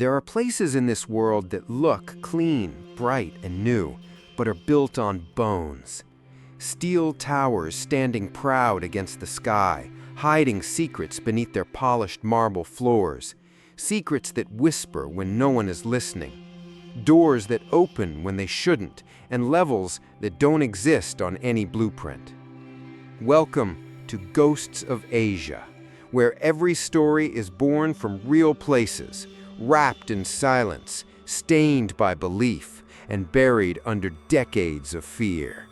There are places in this world that look clean, bright, and new, but are built on bones. Steel towers standing proud against the sky, hiding secrets beneath their polished marble floors. Secrets that whisper when no one is listening. Doors that open when they shouldn't, and levels that don't exist on any blueprint. Welcome to Ghosts of Asia, where every story is born from real places, wrapped in silence, stained by belief, and buried under decades of fear.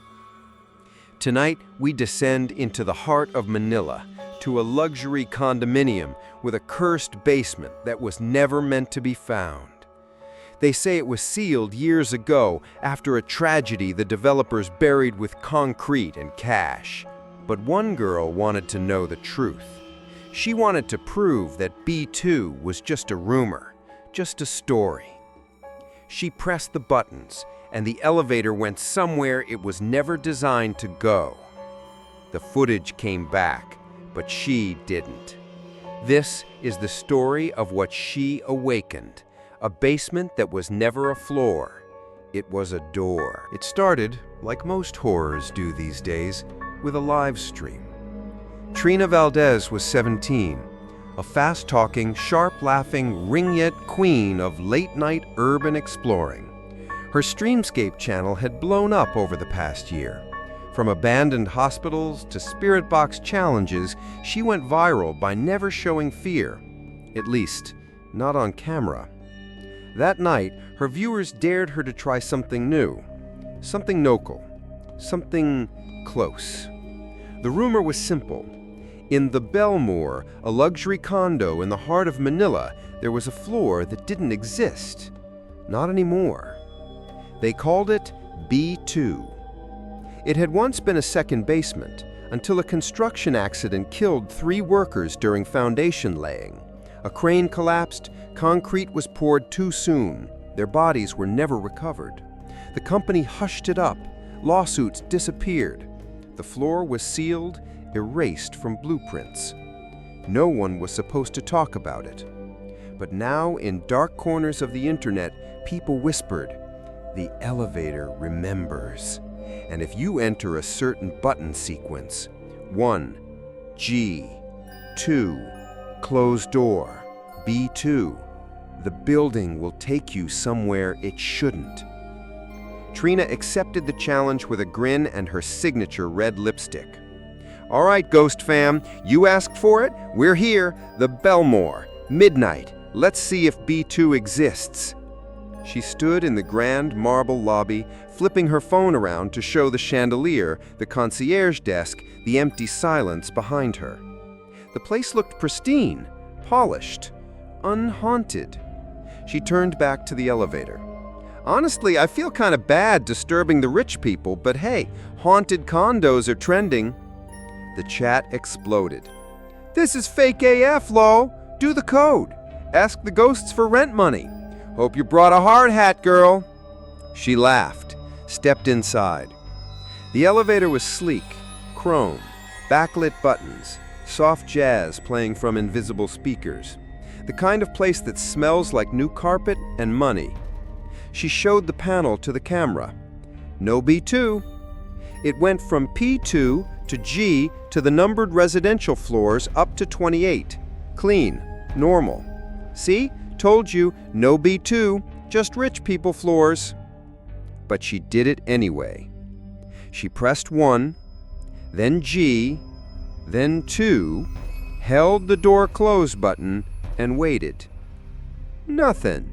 Tonight, we descend into the heart of Manila, to a luxury condominium with a cursed basement that was never meant to be found. They say it was sealed years ago after a tragedy the developers buried with concrete and cash. But one girl wanted to know the truth. She wanted to prove that B2 was just a rumor, just a story. She pressed the buttons, and the elevator went somewhere it was never designed to go. The footage came back, but she didn't. This is the story of what she awakened, a basement that was never a floor. It was a door. It started, like most horrors do these days, with a live stream. Trina Valdez was 17, a fast-talking, sharp-laughing ringette queen of late-night urban exploring. Her Streamscape channel had blown up over the past year. From abandoned hospitals to spirit box challenges, she went viral by never showing fear, at least, not on camera. That night, her viewers dared her to try something new, something local, something close. The rumor was simple. In the Belmore, a luxury condo in the heart of Manila, there was a floor that didn't exist. Not anymore. They called it B2. It had once been a second basement, until a construction accident killed 3 workers during foundation laying. A crane collapsed, concrete was poured too soon. Their bodies were never recovered. The company hushed it up. Lawsuits disappeared. The floor was sealed, erased from blueprints. No one was supposed to talk about it. But now, in dark corners of the internet, people whispered, "The elevator remembers." And if you enter a certain button sequence, 1, G, 2, closed door, B2, the building will take you somewhere it shouldn't. Trina accepted the challenge with a grin and her signature red lipstick. All right, Ghost fam, you asked for it. We're here, the Belmore, midnight. Let's see if B2 exists. She stood in the grand marble lobby, flipping her phone around to show the chandelier, the concierge desk, the empty silence behind her. The place looked pristine, polished, unhaunted. She turned back to the elevator. Honestly, I feel kind of bad disturbing the rich people, but hey, haunted condos are trending. The chat exploded. This is fake AF, Lo. Do the code. Ask the ghosts for rent money. Hope you brought a hard hat, girl. She laughed, stepped inside. The elevator was sleek, chrome, backlit buttons, soft jazz playing from invisible speakers. The kind of place that smells like new carpet and money. She showed the panel to the camera. No B2. It went from P2 to G to the numbered residential floors up to 28. Clean, normal. See? Told you, no B2, just rich people floors. But she did it anyway. She pressed 1, then G, then 2, held the door close button, and waited. Nothing.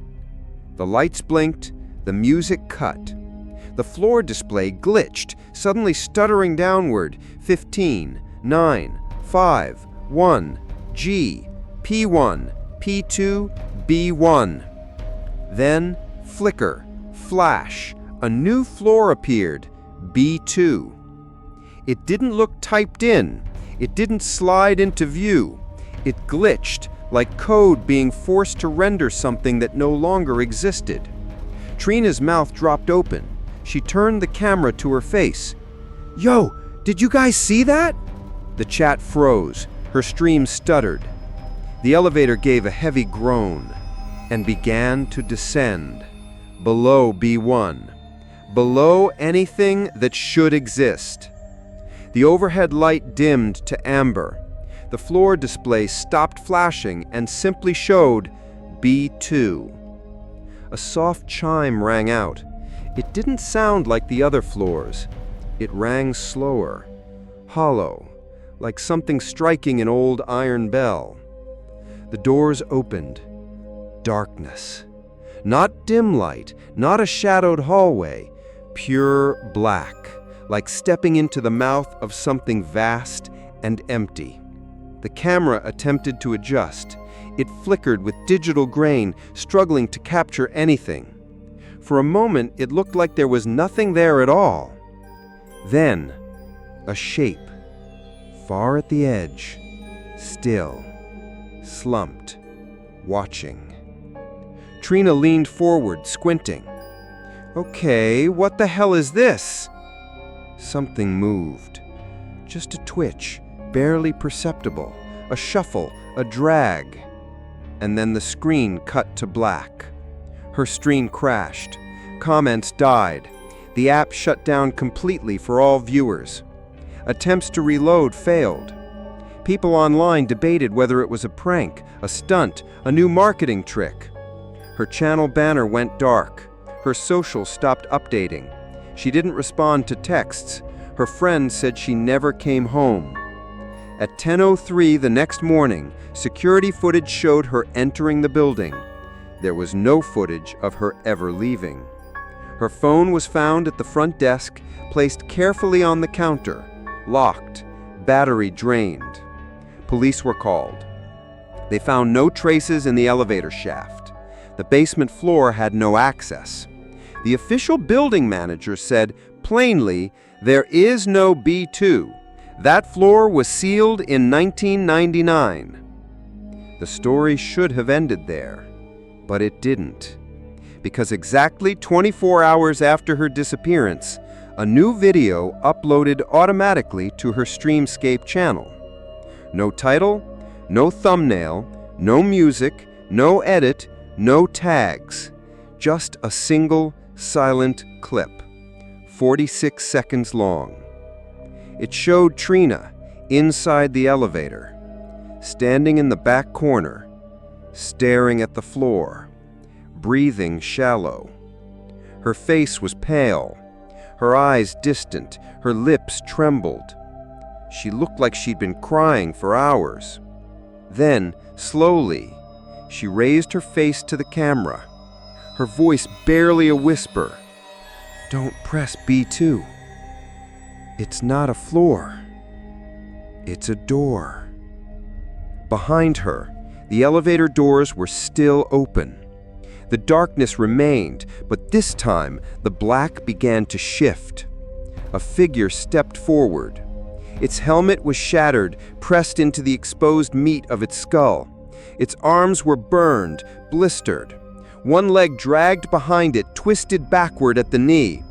The lights blinked, the music cut. The floor display glitched, suddenly stuttering downward. 15, 9, 5, 1, G, P1, P2, B1. Then, flicker, flash, a new floor appeared, B2. It didn't look typed in. It didn't slide into view. It glitched, like code being forced to render something that no longer existed. Trina's mouth dropped open. She turned the camera to her face. Yo, did you guys see that? The chat froze. Her stream stuttered. The elevator gave a heavy groan. and began to descend, below B1, below anything that should exist. The overhead light dimmed to amber. The floor display stopped flashing and simply showed B2. A soft chime rang out. It didn't sound like the other floors. It rang slower, hollow, like something striking an old iron bell. The doors opened. Darkness. Not dim light, not a shadowed hallway. Pure black, like stepping into the mouth of something vast and empty. The camera attempted to adjust. It flickered with digital grain, struggling to capture anything. For a moment, it looked like there was nothing there at all. Then, a shape, far at the edge, still, slumped, watching. Trina leaned forward, squinting. Okay, what the hell is this? Something moved. Just a twitch, barely perceptible, a shuffle, a drag. And then the screen cut to black. Her stream crashed. Comments died. The app shut down completely for all viewers. Attempts to reload failed. People online debated whether it was a prank, a stunt, a new marketing trick. Her channel banner went dark. Her social stopped updating. She didn't respond to texts. Her friend said she never came home. At 10:03 the next morning, security footage showed her entering the building. There was no footage of her ever leaving. Her phone was found at the front desk, placed carefully on the counter, locked, battery drained. Police were called. They found no traces in the elevator shaft. The basement floor had no access. The official building manager said plainly, there is no B2. That floor was sealed in 1999. The story should have ended there, but it didn't. Because exactly 24 hours after her disappearance, a new video uploaded automatically to her Streamscape channel. No title, no thumbnail, no music, no edit, no tags. Just a single, silent clip, 46 seconds long. It showed Trina inside the elevator, standing in the back corner, staring at the floor, breathing shallow. Her face was pale, her eyes distant, her lips trembled. She looked like she'd been crying for hours. Then, slowly, she raised her face to the camera, her voice barely a whisper. Don't press B2. It's not a floor. It's a door. Behind her, the elevator doors were still open. The darkness remained, but this time the black began to shift. A figure stepped forward. Its helmet was shattered, pressed into the exposed meat of its skull. Its arms were burned, blistered. One leg dragged behind it, twisted backward at the knee.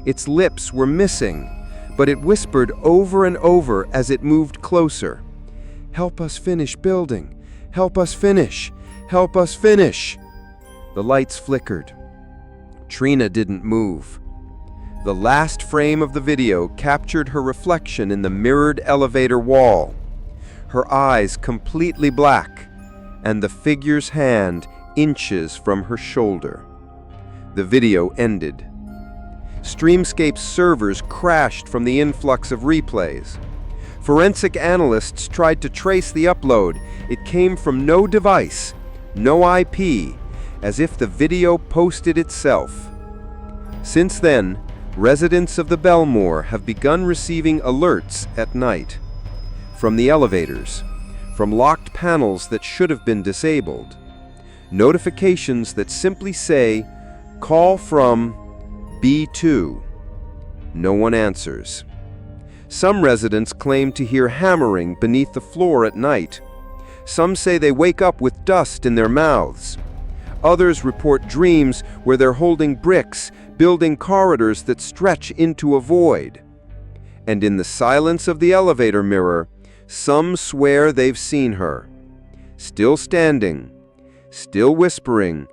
Its lips were missing, but it whispered over and over as it moved closer. Help us finish building. Help us finish. Help us finish. The lights flickered. Trina didn't move. The last frame of the video captured her reflection in the mirrored elevator wall. Her eyes completely black, and the figure's hand inches from her shoulder. The video ended. Streamscape's servers crashed from the influx of replays. Forensic analysts tried to trace the upload. It came from no device, no IP, as if the video posted itself. Since then, residents of the Belmore have begun receiving alerts at night. From the elevators, from locked panels that should have been disabled. Notifications that simply say, call from B2. No one answers. Some residents claim to hear hammering beneath the floor at night. Some say they wake up with dust in their mouths. Others report dreams where they're holding bricks, building corridors that stretch into a void. And in the silence of the elevator mirror, some swear they've seen her, still standing, still whispering,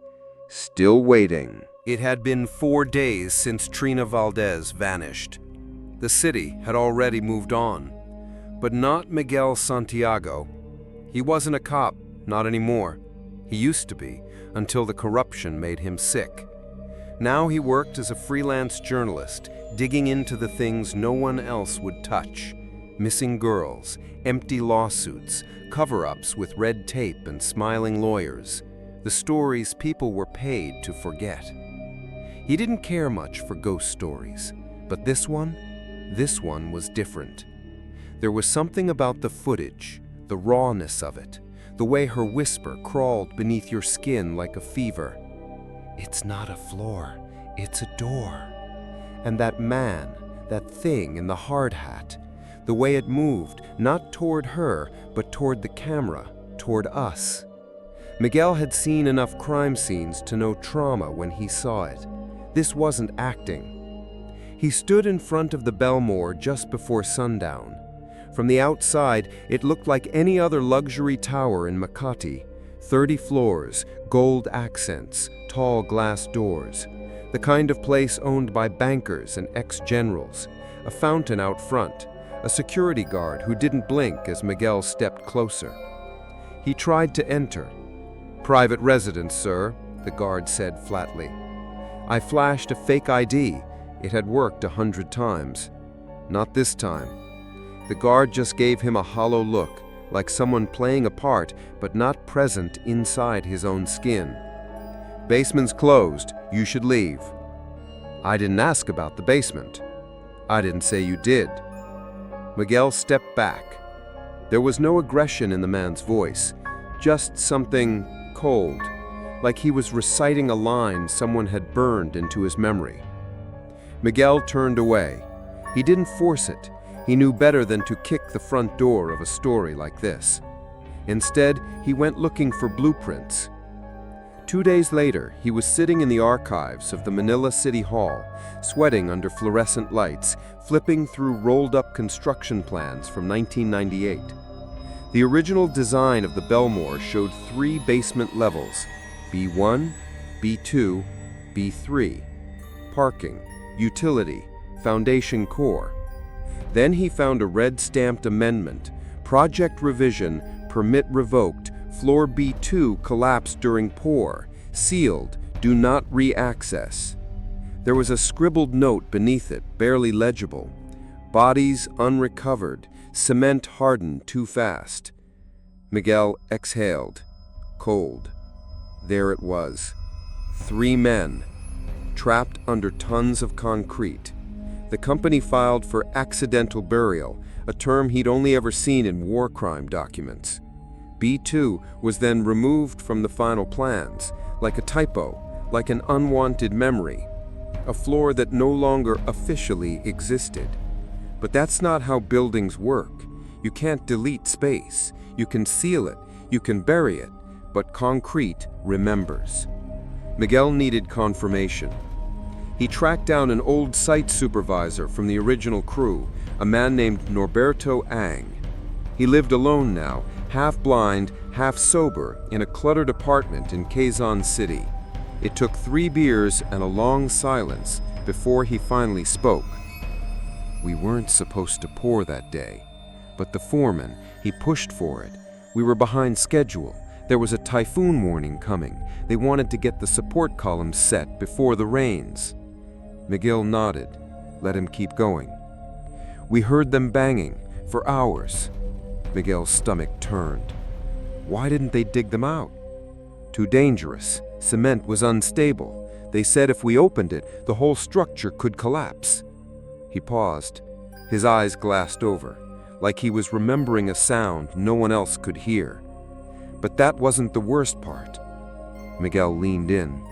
still waiting. It had been 4 days since Trina Valdez vanished. The city had already moved on, but not Miguel Santiago. He wasn't a cop, not anymore. He used to be, until the corruption made him sick. Now he worked as a freelance journalist, digging into the things no one else would touch. Missing girls, empty lawsuits, cover-ups with red tape and smiling lawyers. The stories people were paid to forget. He didn't care much for ghost stories, but this one was different. There was something about the footage, the rawness of it, the way her whisper crawled beneath your skin like a fever. It's not a floor, it's a door. And that man, that thing in the hard hat, the way it moved, not toward her, but toward the camera, toward us. Miguel had seen enough crime scenes to know trauma when he saw it. This wasn't acting. He stood in front of the Belmore just before sundown. From the outside, it looked like any other luxury tower in Makati. 30 floors, gold accents, tall glass doors. The kind of place owned by bankers and ex-generals. A fountain out front. A security guard who didn't blink as Miguel stepped closer. He tried to enter. "Private residence, sir," the guard said flatly. I flashed a fake ID. It had worked 100 times. Not this time. The guard just gave him a hollow look, like someone playing a part but not present inside his own skin. "Basement's closed. You should leave." I didn't ask about the basement. I didn't say you did. Miguel stepped back. There was no aggression in the man's voice, just something cold, like he was reciting a line someone had burned into his memory. Miguel turned away. He didn't force it. He knew better than to kick the front door of a story like this. Instead, he went looking for blueprints. 2 days later, he was sitting in the archives of the Manila City Hall, sweating under fluorescent lights, flipping through rolled-up construction plans from 1998. The original design of the Belmore showed 3 basement levels, B1, B2, B3, parking, utility, foundation core. Then he found a red-stamped amendment, project revision, permit revoked, floor B2 collapsed during pour, sealed, do not re-access. There was a scribbled note beneath it, barely legible. Bodies unrecovered, cement hardened too fast. Miguel exhaled, cold. There it was. 3 men, trapped under tons of concrete. The company filed for accidental burial, a term he'd only ever seen in war crime documents. B2 was then removed from the final plans, like a typo, like an unwanted memory, a floor that no longer officially existed. But that's not how buildings work. You can't delete space. You can seal it, you can bury it, but concrete remembers. Miguel needed confirmation. He tracked down an old site supervisor from the original crew, a man named Norberto Ang. He lived alone now, half blind, half sober, in a cluttered apartment in Quezon City. It took 3 beers and a long silence before he finally spoke. "We weren't supposed to pour that day, but the foreman, he pushed for it. We were behind schedule. There was a typhoon warning coming. They wanted to get the support columns set before the rains." Miguel nodded, let him keep going. "We heard them banging for hours." Miguel's stomach turned. Why didn't they dig them out? Too dangerous. Cement was unstable. They said if we opened it, the whole structure could collapse. He paused. His eyes glassed over, like he was remembering a sound no one else could hear. But that wasn't the worst part. Miguel leaned in.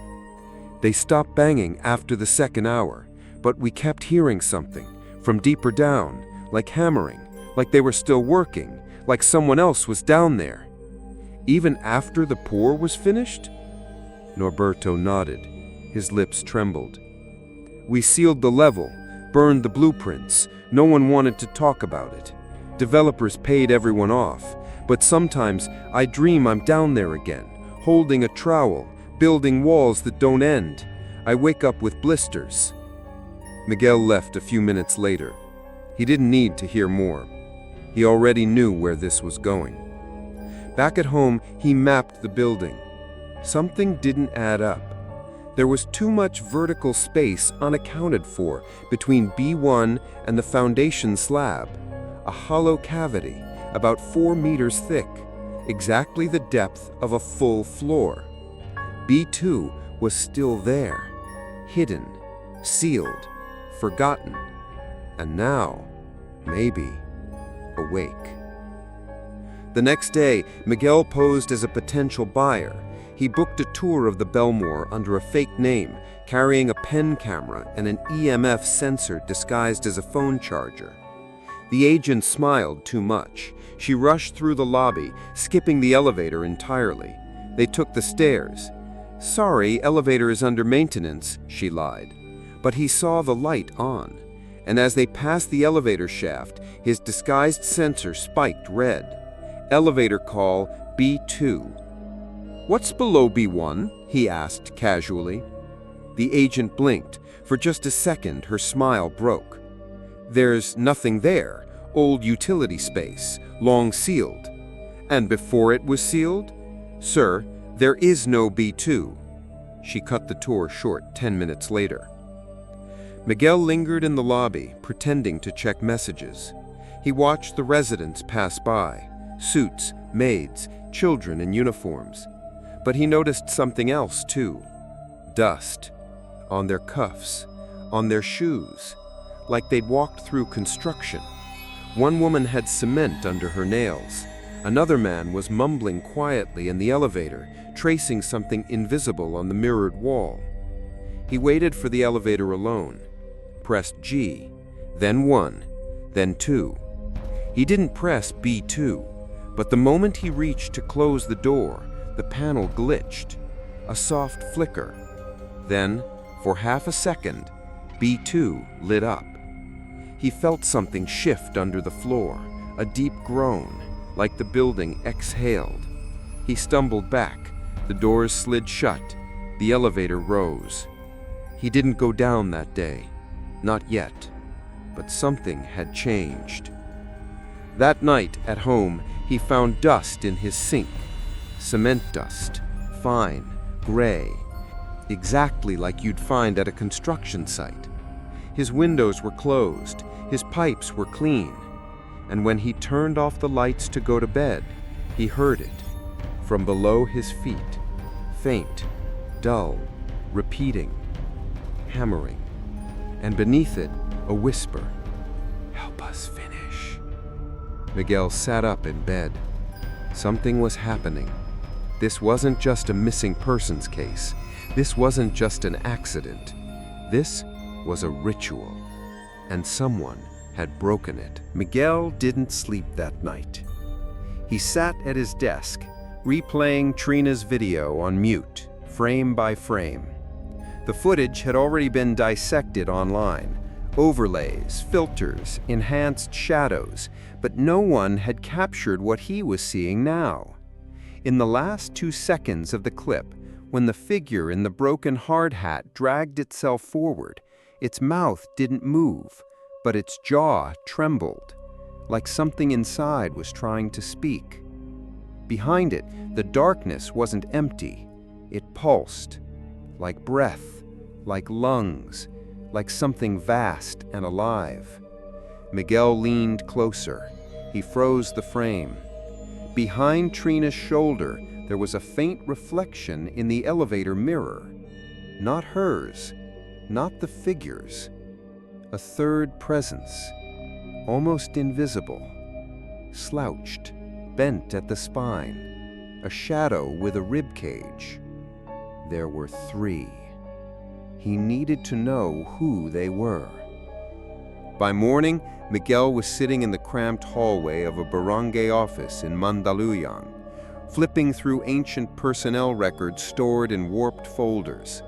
"They stopped banging after the 2nd hour, but we kept hearing something, from deeper down, like hammering, like they were still working, like someone else was down there." "Even after the pour was finished?" Norberto nodded. His lips trembled. "We sealed the level, burned the blueprints. No one wanted to talk about it. Developers paid everyone off. But sometimes I dream I'm down there again, holding a trowel, building walls that don't end. I wake up with blisters." Miguel left a few minutes later. He didn't need to hear more. He already knew where this was going. Back at home, he mapped the building. Something didn't add up. There was too much vertical space unaccounted for between B1 and the foundation slab. A hollow cavity, about 4 meters thick, exactly the depth of a full floor. B2 was still there, hidden, sealed, forgotten, and now, maybe, awake. The next day, Miguel posed as a potential buyer. He booked a tour of the Belmore under a fake name, carrying a pen camera and an EMF sensor disguised as a phone charger. The agent smiled too much. She rushed through the lobby, skipping the elevator entirely. They took the stairs. "Sorry, elevator is under maintenance," she lied. But he saw the light on, and as they passed the elevator shaft, his disguised sensor spiked red. Elevator call B2. "What's below B1?" he asked casually. The agent blinked. For just a second, her smile broke. "There's nothing there. Old utility space, long sealed." "And before it was sealed?" "Sir, there is no B2." She cut the tour short 10 minutes later. Miguel lingered in the lobby, pretending to check messages. He watched the residents pass by, suits, maids, children in uniforms. But he noticed something else too. Dust. On their cuffs, on their shoes, like they'd walked through construction. One woman had cement under her nails. Another man was mumbling quietly in the elevator, tracing something invisible on the mirrored wall. He waited for the elevator alone, pressed G, then 1, then 2. He didn't press B2, but the moment he reached to close the door, the panel glitched. A soft flicker. Then, for half a second, B2 lit up. He felt something shift under the floor, a deep groan, like the building exhaled. He stumbled back. The doors slid shut. The elevator rose. He didn't go down that day. Not yet. But something had changed. That night, at home, he found dust in his sink. Cement dust, fine, gray, exactly like you'd find at a construction site. His windows were closed, his pipes were clean, and when he turned off the lights to go to bed, he heard it, from below his feet, faint, dull, repeating, hammering, and beneath it, a whisper, "Help us finish." Miguel sat up in bed. Something was happening. This wasn't just a missing persons case. This wasn't just an accident. This was a ritual, and someone had broken it. Miguel didn't sleep that night. He sat at his desk, replaying Trina's video on mute, frame by frame. The footage had already been dissected online. Overlays, filters, enhanced shadows, but no one had captured what he was seeing now. In the last 2 seconds of the clip, when the figure in the broken hard hat dragged itself forward, its mouth didn't move, but its jaw trembled, like something inside was trying to speak. Behind it, the darkness wasn't empty. It pulsed, like breath, like lungs, like something vast and alive. Miguel leaned closer. He froze the frame. Behind Trina's shoulder, there was a faint reflection in the elevator mirror. Not hers, not the figure's. A third presence, almost invisible, slouched, bent at the spine, a shadow with a rib cage. There were 3. He needed to know who they were. By morning, Miguel was sitting in the cramped hallway of a barangay office in Mandaluyong, flipping through ancient personnel records stored in warped folders.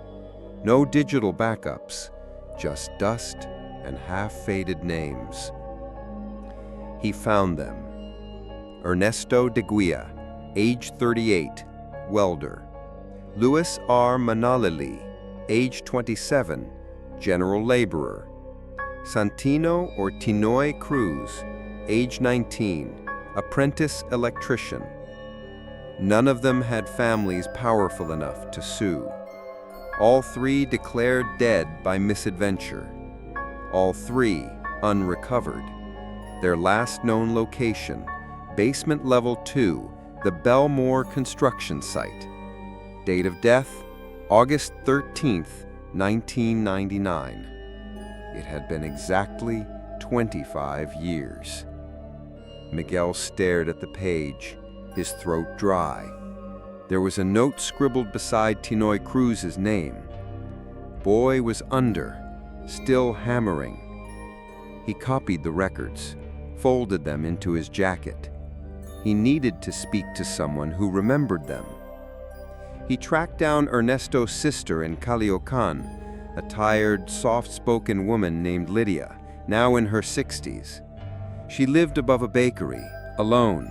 No digital backups, just dust and half-faded names. He found them. Ernesto de Guia, age 38, welder. Louis R. Manalili, age 27, general laborer. Santino or Tinoy Cruz, age 19, apprentice electrician. None of them had families powerful enough to sue. All three declared dead by misadventure. All three unrecovered. Their last known location, basement level 2, the Belmore construction site. Date of death, August 13th, 1999. It had been exactly 25 years. Miguel stared at the page, his throat dry. There was a note scribbled beside Tinoy Cruz's name. Boy was under, still hammering. He copied the records, folded them into his jacket. He needed to speak to someone who remembered them. He tracked down Ernesto's sister in Caliocan, a tired, soft-spoken woman named Lydia, now in her 60s. She lived above a bakery, alone.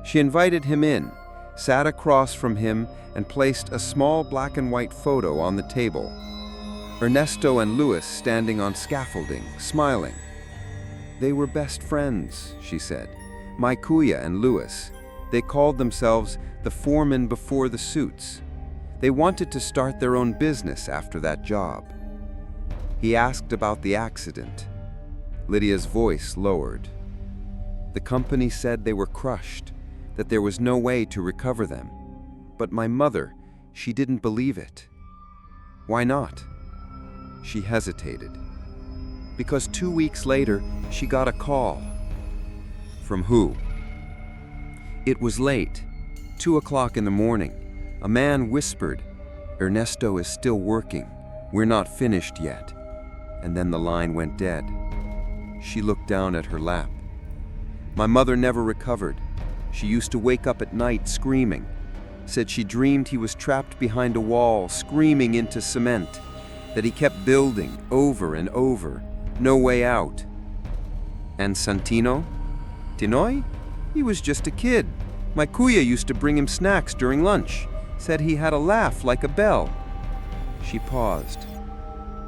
She invited him in, sat across from him, and placed a small black and white photo on the table. Ernesto and Louis standing on scaffolding, smiling. They were best friends, she said. My Kuya and Louis. They called themselves the foreman before the suits. They wanted to start their own business after that job. He asked about the accident. Lydia's voice lowered. The company said they were crushed, that there was no way to recover them. But my mother, she didn't believe it. Why not? She hesitated. Because 2 weeks later, she got a call. From who? It was late, 2 o'clock in the morning. A man whispered, "Ernesto is still working. We're not finished yet." And then the line went dead. She looked down at her lap. My mother never recovered. She used to wake up at night screaming. Said she dreamed he was trapped behind a wall, screaming into cement. That he kept building over and over. No way out. And Santino? Tinoy? He was just a kid. My Kuya used to bring him snacks during lunch. Said he had a laugh like a bell. She paused.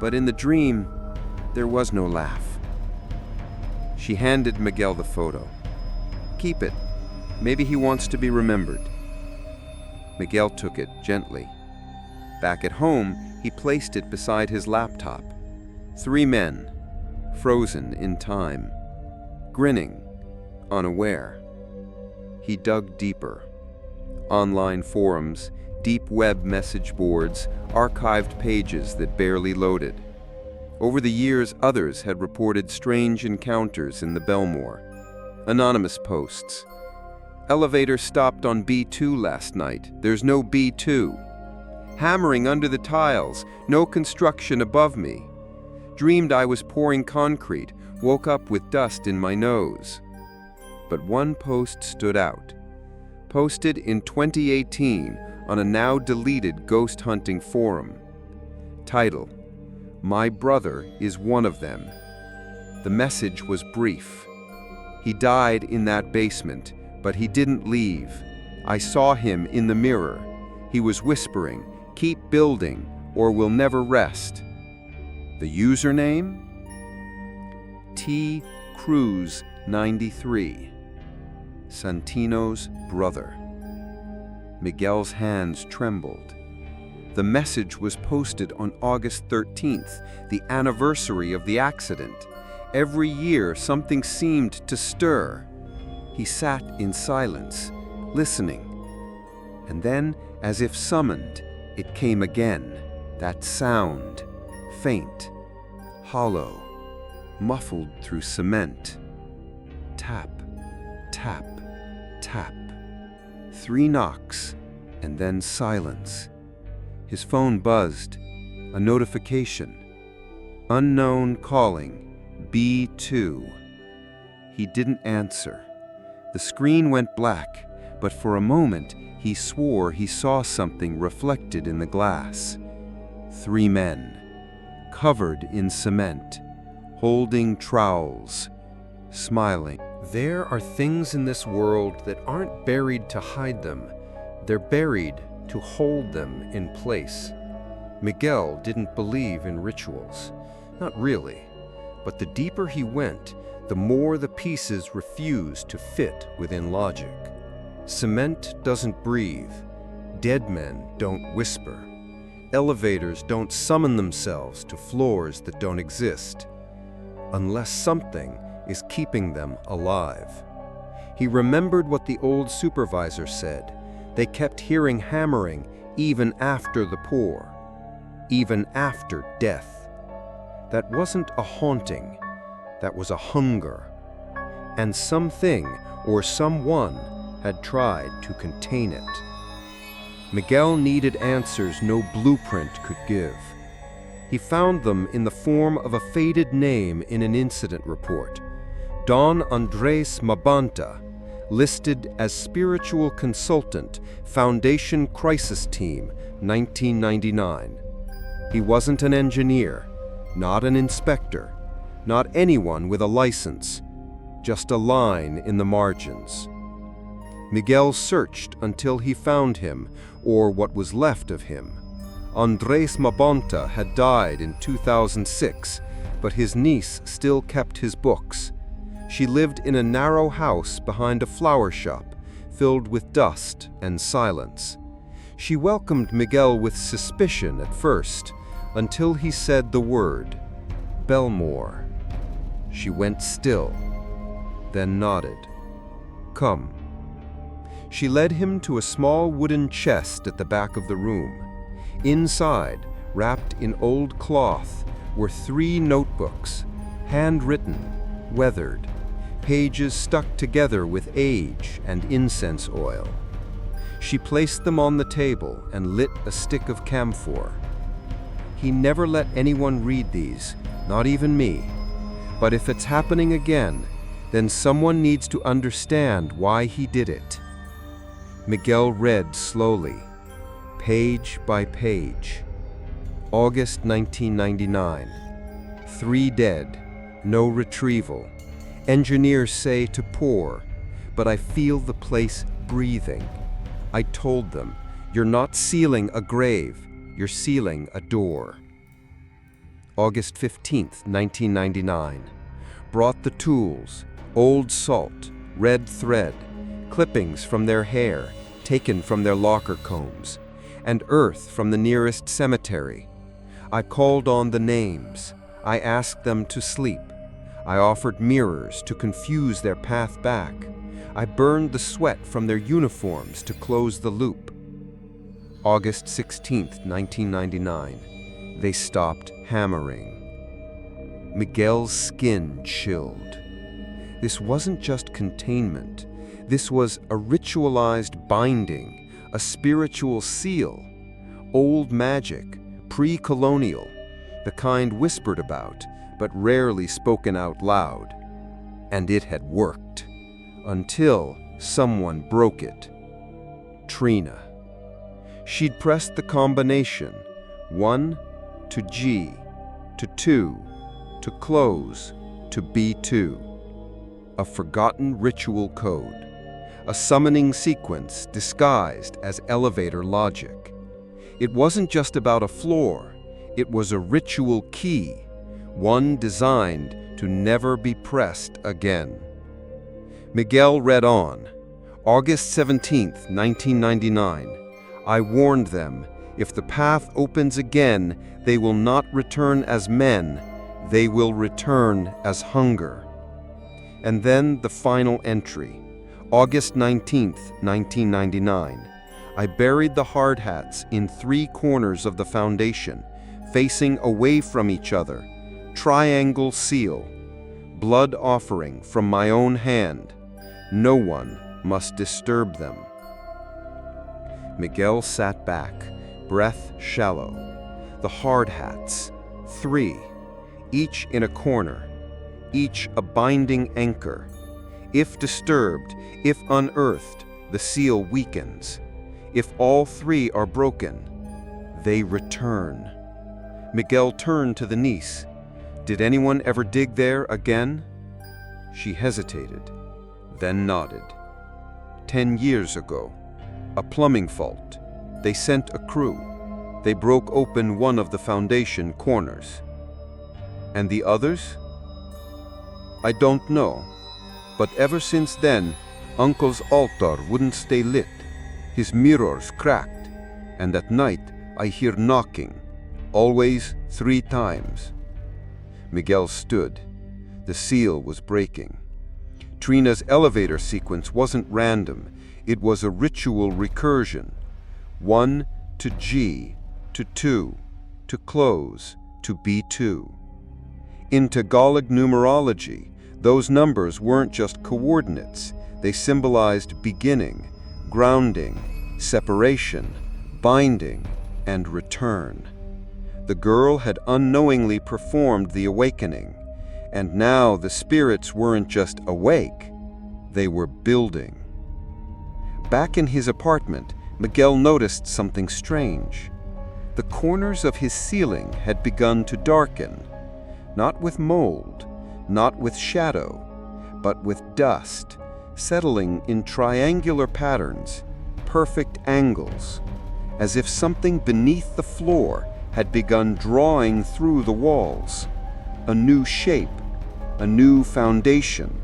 But in the dream, there was no laugh. She handed Miguel the photo. Keep it. Maybe he wants to be remembered. Miguel took it gently. Back at home, he placed it beside his laptop. 3 men, frozen in time, grinning, unaware. He dug deeper. Online forums, deep web message boards, archived pages that barely loaded. Over the years, others had reported strange encounters in the Belmore. Anonymous posts. Elevator stopped on B2 last night. There's no B2. Hammering under the tiles. No construction above me. Dreamed I was pouring concrete. Woke up with dust in my nose. But one post stood out. Posted in 2018 on a now deleted ghost hunting forum. Title: My brother is one of them. The message was brief. He died in that basement, but he didn't leave. I saw him in the mirror. He was whispering, "Keep building, or we'll never rest." The username? T. Cruz 93. Santino's brother. Miguel's hands trembled. The message was posted on August 13th, the anniversary of the accident. Every year, something seemed to stir. He sat in silence, listening. And then, as if summoned, it came again, that sound, faint, hollow, muffled through cement. Tap, tap, tap. 3 knocks, and then silence. His phone buzzed. A notification. Unknown calling. B2. He didn't answer. The screen went black, but for a moment he swore he saw something reflected in the glass. 3 men, covered in cement, holding trowels, smiling. There are things in this world that aren't buried to hide them. They're buried to hold them in place. Miguel didn't believe in rituals. Not really. But the deeper he went, the more the pieces refused to fit within logic. Cement doesn't breathe. Dead men don't whisper. Elevators don't summon themselves to floors that don't exist, unless something is keeping them alive. He remembered what the old supervisor said. They kept hearing hammering even after the pour, even after death. That wasn't a haunting, that was a hunger. And something or someone had tried to contain it. Miguel needed answers no blueprint could give. He found them in the form of a faded name in an incident report. Don Andres Mabanta, listed as Spiritual Consultant, Foundation Crisis Team, 1999. He wasn't an engineer, not an inspector, not anyone with a license, just a line in the margins. Miguel searched until he found him, or what was left of him. Andres Mabanta had died in 2006, but his niece still kept his books. She lived in a narrow house behind a flower shop, filled with dust and silence. She welcomed Miguel with suspicion at first, until he said the word, Belmore. She went still, then nodded. Come. She led him to a small wooden chest at the back of the room. Inside, wrapped in old cloth, were 3 notebooks, handwritten, weathered, pages stuck together with age and incense oil. She placed them on the table and lit a stick of camphor. He never let anyone read these, not even me. But if it's happening again, then someone needs to understand why he did it. Miguel read slowly, page by page. August 1999. 3 dead, no retrieval. Engineers say to pour, but I feel the place breathing. I told them, you're not sealing a grave, you're sealing a door. August 15th, 1999. Brought the tools, old salt, red thread, clippings from their hair, taken from their locker combs, and earth from the nearest cemetery. I called on the names. I asked them to sleep. I offered mirrors to confuse their path back. I burned the sweat from their uniforms to close the loop. August 16th, 1999. They stopped hammering. Miguel's skin chilled. This wasn't just containment. This was a ritualized binding, a spiritual seal. Old magic, pre-colonial, the kind whispered about, but rarely spoken out loud. And it had worked, until someone broke it. Trina. She'd pressed the combination, 1 to G, to 2, to close, to B2. A forgotten ritual code. A summoning sequence disguised as elevator logic. It wasn't just about a floor, it was a ritual key, one designed to never be pressed again. Miguel read on. August 17th, 1999. I warned them, if the path opens again, they will not return as men, they will return as hunger. And then the final entry. August 19th, 1999. I buried the hard hats in 3 corners of the foundation, facing away from each other. Triangle seal. Blood offering from my own hand. No one must disturb them. Miguel sat back, breath shallow. The hard hats, 3, each in a corner, each a binding anchor. If disturbed, if unearthed, the seal weakens. If all 3 are broken, they return. Miguel turned to the niece. Did anyone ever dig there again? She hesitated, then nodded. 10 years ago, a plumbing fault. They sent a crew. They broke open one of the foundation corners. And the others? I don't know. But ever since then, Uncle's altar wouldn't stay lit. His mirrors cracked. And at night, I hear knocking. Always 3 times. Miguel stood. The seal was breaking. Trina's elevator sequence wasn't random. It was a ritual recursion. 1 to G, to 2, to close, to B2. In Tagalog numerology, those numbers weren't just coordinates. They symbolized beginning, grounding, separation, binding, and return. The girl had unknowingly performed the awakening, and now the spirits weren't just awake, they were building. Back in his apartment, Miguel noticed something strange. The corners of his ceiling had begun to darken, not with mold, not with shadow, but with dust, settling in triangular patterns, perfect angles, as if something beneath the floor had begun drawing through the walls. A new shape, a new foundation.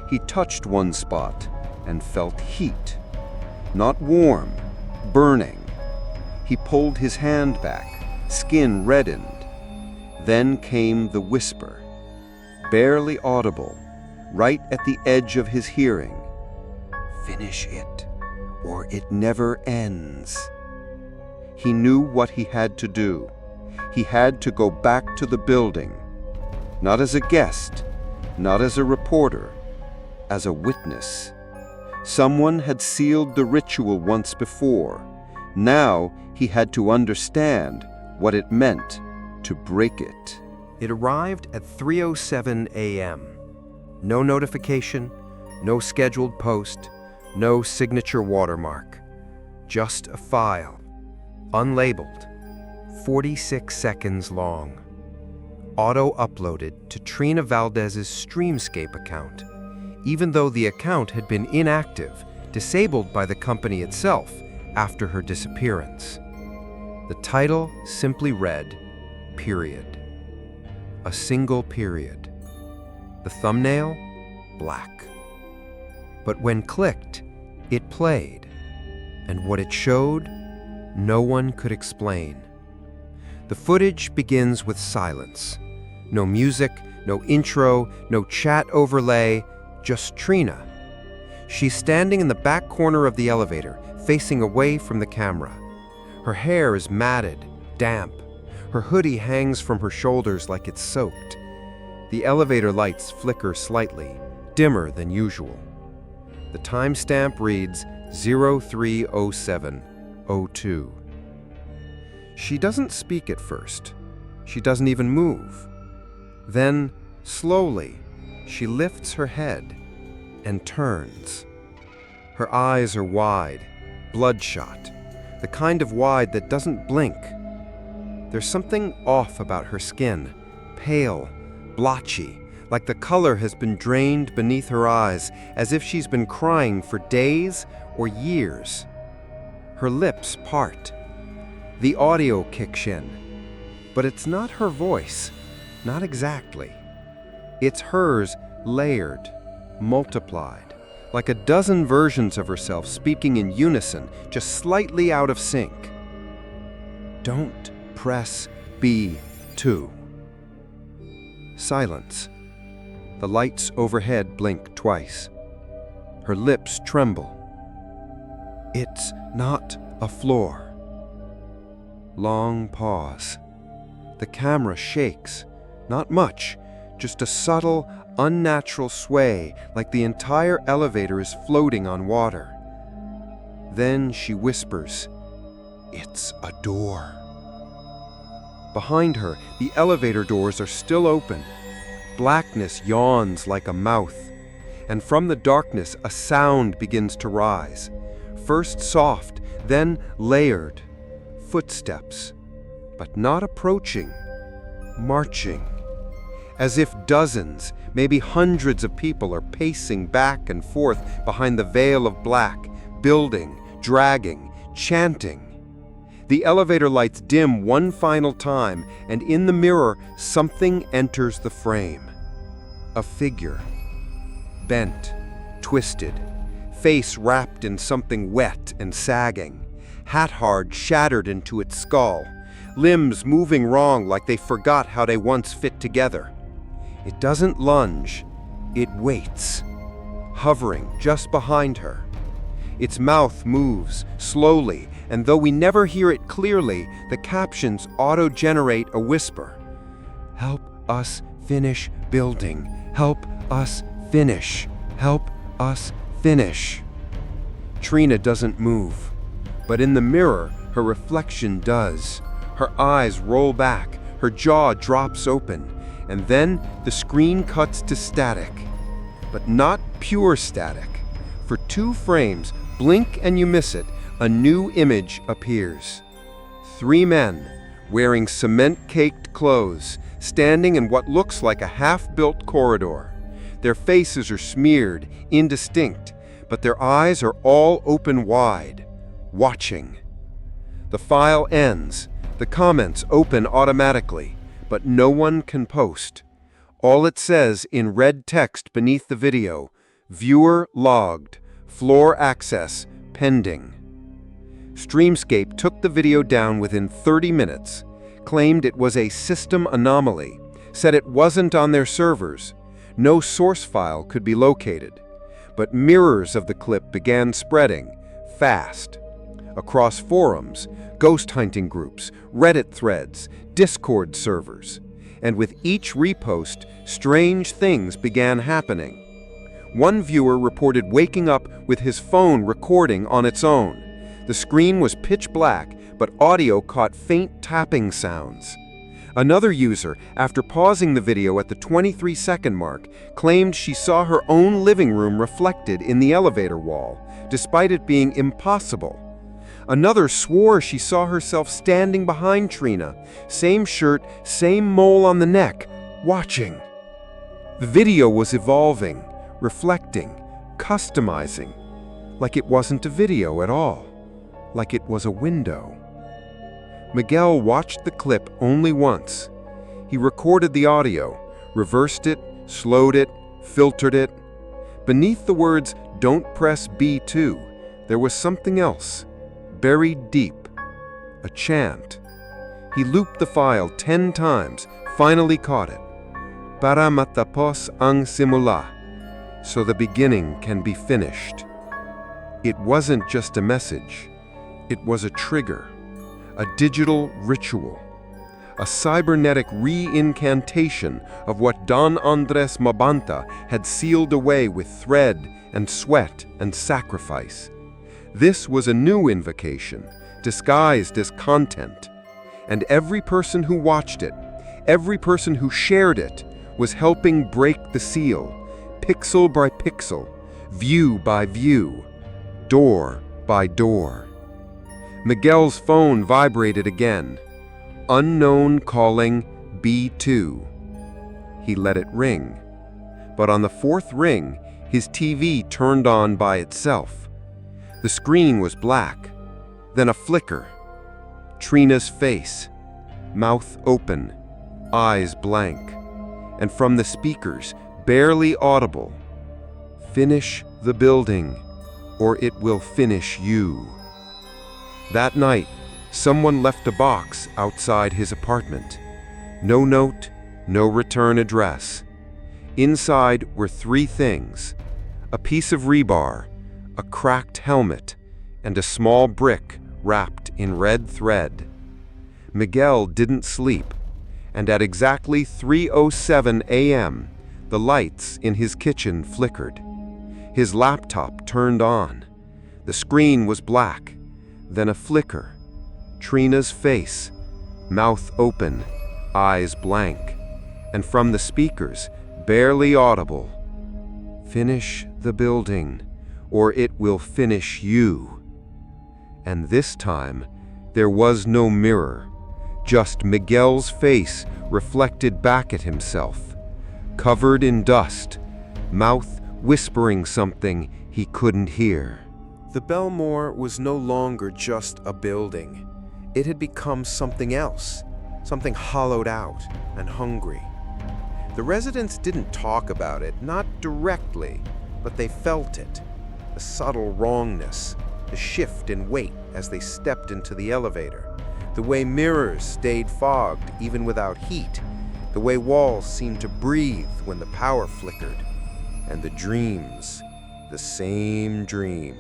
He touched one spot and felt heat. Not warm, burning. He pulled his hand back, skin reddened. Then came the whisper, barely audible, right at the edge of his hearing. Finish it, or it never ends. He knew what he had to do. He had to go back to the building, not as a guest, not as a reporter, as a witness. Someone had sealed the ritual once before. Now he had to understand what it meant to break it. It arrived at 3:07 a.m. No notification, no scheduled post, no signature watermark. Just a file, unlabeled, 46 seconds long. Auto-uploaded to Trina Valdez's Streamscape account, even though the account had been inactive, disabled by the company itself after her disappearance. The title simply read, "Period." A single period. The thumbnail, black. But when clicked, it played, and what it showed, no one could explain. The footage begins with silence. No music, no intro, no chat overlay, just Trina. She's standing in the back corner of the elevator, facing away from the camera. Her hair is matted, damp. Her hoodie hangs from her shoulders like it's soaked. The elevator lights flicker slightly, dimmer than usual. The timestamp reads 03:07:02. She doesn't speak at first. She doesn't even move. Then, slowly, she lifts her head and turns. Her eyes are wide, bloodshot, the kind of wide that doesn't blink. There's something off about her skin, pale, blotchy, like the color has been drained beneath her eyes, as if she's been crying for days or years. Her lips part. The audio kicks in, but it's not her voice, not exactly. It's hers layered, multiplied, like a dozen versions of herself speaking in unison, just slightly out of sync. Don't press B2. Silence. The lights overhead blink twice. Her lips tremble. It's not a floor. Long pause. The camera shakes. Not much, just a subtle, unnatural sway, like the entire elevator is floating on water. Then she whispers, "It's a door." Behind her, the elevator doors are still open. Blackness yawns like a mouth, and from the darkness a sound begins to rise. First soft, then layered. Footsteps, but not approaching, marching. As if dozens, maybe hundreds of people are pacing back and forth behind the veil of black, building, dragging, chanting. The elevator lights dim one final time, and in the mirror, something enters the frame. A figure. Bent, twisted, face wrapped in something wet and sagging, hat hard shattered into its skull, limbs moving wrong like they forgot how they once fit together. It doesn't lunge, it waits, hovering just behind her. Its mouth moves slowly, and though we never hear it clearly, the captions auto-generate a whisper. Help us finish building. Help us finish. Help us finish. Trina doesn't move, but in the mirror, her reflection does. Her eyes roll back, her jaw drops open, and then the screen cuts to static. But not pure static. For 2 frames, blink and you miss it, a new image appears. 3 men, wearing cement-caked clothes, standing in what looks like a half-built corridor. Their faces are smeared, indistinct, but their eyes are all open wide, watching. The file ends, the comments open automatically, but no one can post. All it says in red text beneath the video, viewer logged, floor access pending. Streamscape took the video down within 30 minutes, claimed it was a system anomaly, said it wasn't on their servers. No source file could be located. But mirrors of the clip began spreading, fast. Across forums, ghost hunting groups, Reddit threads, Discord servers. And with each repost, strange things began happening. One viewer reported waking up with his phone recording on its own. The screen was pitch black, but audio caught faint tapping sounds. Another user, after pausing the video at the 23-second mark, claimed she saw her own living room reflected in the elevator wall, despite it being impossible. Another swore she saw herself standing behind Trina, same shirt, same mole on the neck, watching. The video was evolving, reflecting, customizing, like it wasn't a video at all, like it was a window. Miguel watched the clip only once. He recorded the audio, reversed it, slowed it, filtered it. Beneath the words, "Don't press B2, there was something else, buried deep, a chant. He looped the file 10 times, finally caught it. Para matapos ang simula, so the beginning can be finished. It wasn't just a message, it was a trigger. A digital ritual, a cybernetic re-incantation of what Don Andres Mabanta had sealed away with thread and sweat and sacrifice. This was a new invocation, disguised as content, and every person who watched it, every person who shared it, was helping break the seal, pixel by pixel, view by view, door by door. Miguel's phone vibrated again. Unknown calling B2. He let it ring. But on the 4th ring, his TV turned on by itself. The screen was black. Then a flicker. Trina's face. Mouth open. Eyes blank. And from the speakers, barely audible. Finish the building, or it will finish you. That night, someone left a box outside his apartment. No note, no return address. Inside were 3 things: a piece of rebar, a cracked helmet, and a small brick wrapped in red thread. Miguel didn't sleep, and at exactly 3:07 a.m., the lights in his kitchen flickered. His laptop turned on. The screen was black. Then a flicker. Trina's face, mouth open, eyes blank, and from the speakers, barely audible, finish the building, or it will finish you. And this time, there was no mirror, just Miguel's face reflected back at himself, covered in dust, mouth whispering something he couldn't hear. The Belmore was no longer just a building. It had become something else, something hollowed out and hungry. The residents didn't talk about it, not directly, but they felt it. The subtle wrongness, the shift in weight as they stepped into the elevator, the way mirrors stayed fogged even without heat, the way walls seemed to breathe when the power flickered, and the dreams, the same dream,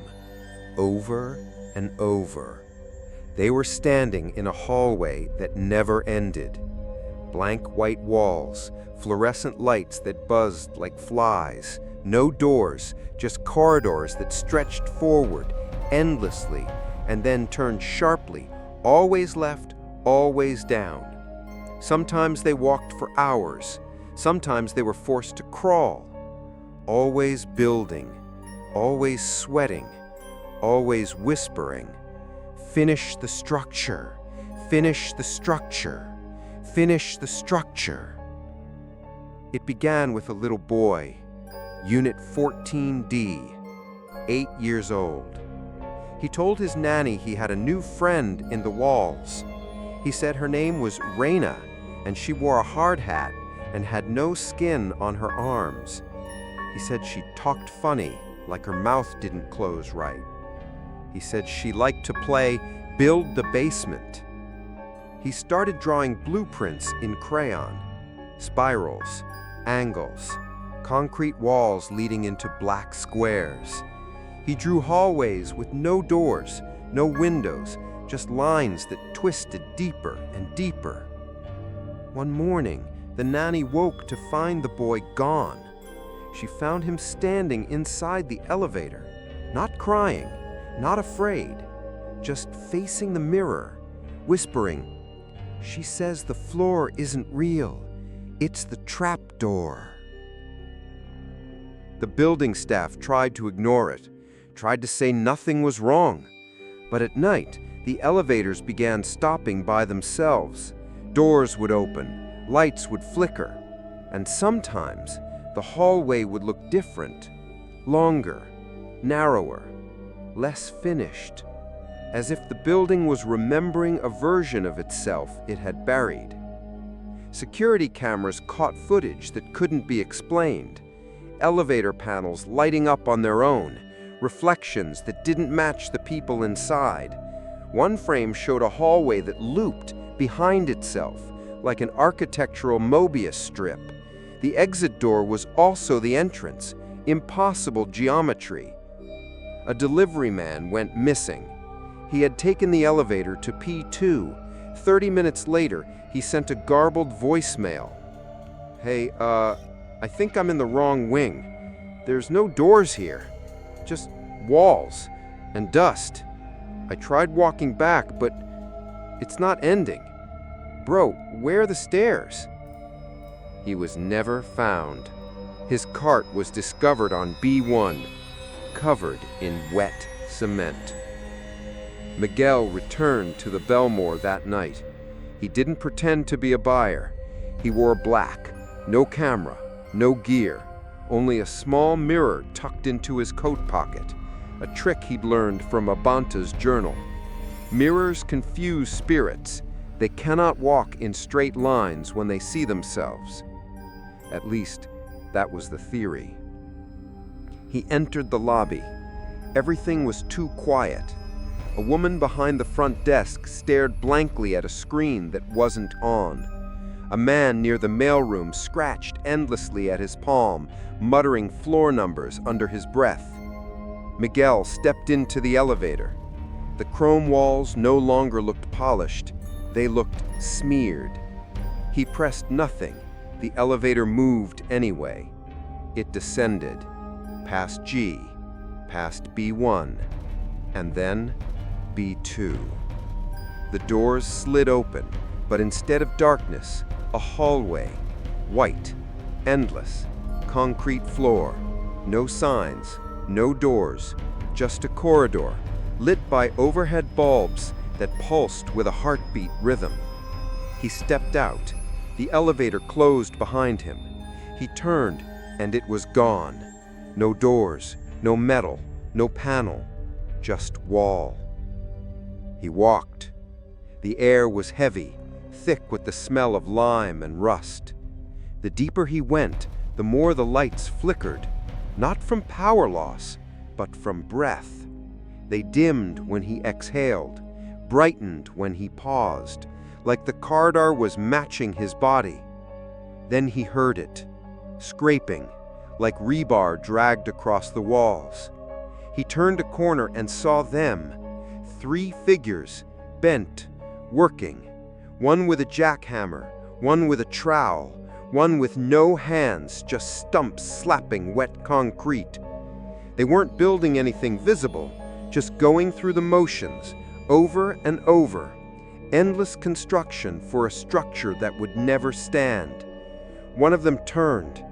over and over. They were standing in a hallway that never ended. Blank white walls, fluorescent lights that buzzed like flies, no doors, just corridors that stretched forward endlessly and then turned sharply, always left, always down. Sometimes they walked for hours, sometimes they were forced to crawl. Always building, always sweating, always whispering, "Finish the structure, finish the structure, finish the structure." It began with a little boy, Unit 14D, 8 years old. He told his nanny he had a new friend in the walls. He said her name was Raina, and she wore a hard hat and had no skin on her arms. He said she talked funny, like her mouth didn't close right. He said she liked to play Build the Basement. He started drawing blueprints in crayon, spirals, angles, concrete walls leading into black squares. He drew hallways with no doors, no windows, just lines that twisted deeper and deeper. One morning, the nanny woke to find the boy gone. She found him standing inside the elevator, not crying, not afraid, just facing the mirror, whispering, "She says the floor isn't real. It's the trap door." The building staff tried to ignore it, tried to say nothing was wrong. But at night, the elevators began stopping by themselves. Doors would open, lights would flicker, and sometimes the hallway would look different, longer, narrower, less finished, as if the building was remembering a version of itself it had buried. Security cameras caught footage that couldn't be explained, elevator panels lighting up on their own, reflections that didn't match the people inside. One frame showed a hallway that looped behind itself, like an architectural Mobius strip. The exit door was also the entrance, impossible geometry. A delivery man went missing. He had taken the elevator to P2. 30 minutes later, he sent a garbled voicemail. "Hey, I think I'm in the wrong wing. There's no doors here, just walls and dust. I tried walking back, but it's not ending. Bro, where are the stairs?" He was never found. His cart was discovered on B1, covered in wet cement. Miguel returned to the Belmore that night. He didn't pretend to be a buyer. He wore black, no camera, no gear, only a small mirror tucked into his coat pocket, a trick he'd learned from Abanta's journal. Mirrors confuse spirits. They cannot walk in straight lines when they see themselves. At least, that was the theory. He entered the lobby. Everything was too quiet. A woman behind the front desk stared blankly at a screen that wasn't on. A man near the mailroom scratched endlessly at his palm, muttering floor numbers under his breath. Miguel stepped into the elevator. The chrome walls no longer looked polished. They looked smeared. He pressed nothing. The elevator moved anyway. It descended, past G, past B1, and then B2. The doors slid open, but instead of darkness, a hallway, white, endless, concrete floor, no signs, no doors, just a corridor, lit by overhead bulbs that pulsed with a heartbeat rhythm. He stepped out. The elevator closed behind him. He turned, and it was gone. No doors, no metal, no panel. just wall. He walked. The air was heavy, thick with the smell of lime and rust. The deeper he went, the more the lights flickered, not from power loss, but from breath. They dimmed when he exhaled, brightened when he paused, like the corridor was matching his body. Then he heard it, scraping, like rebar dragged across the walls. He turned a corner and saw them, 3 figures, bent, working, one with a jackhammer, one with a trowel, one with no hands, just stumps slapping wet concrete. They weren't building anything visible, just going through the motions, over and over. Endless construction for a structure that would never stand. One of them turned.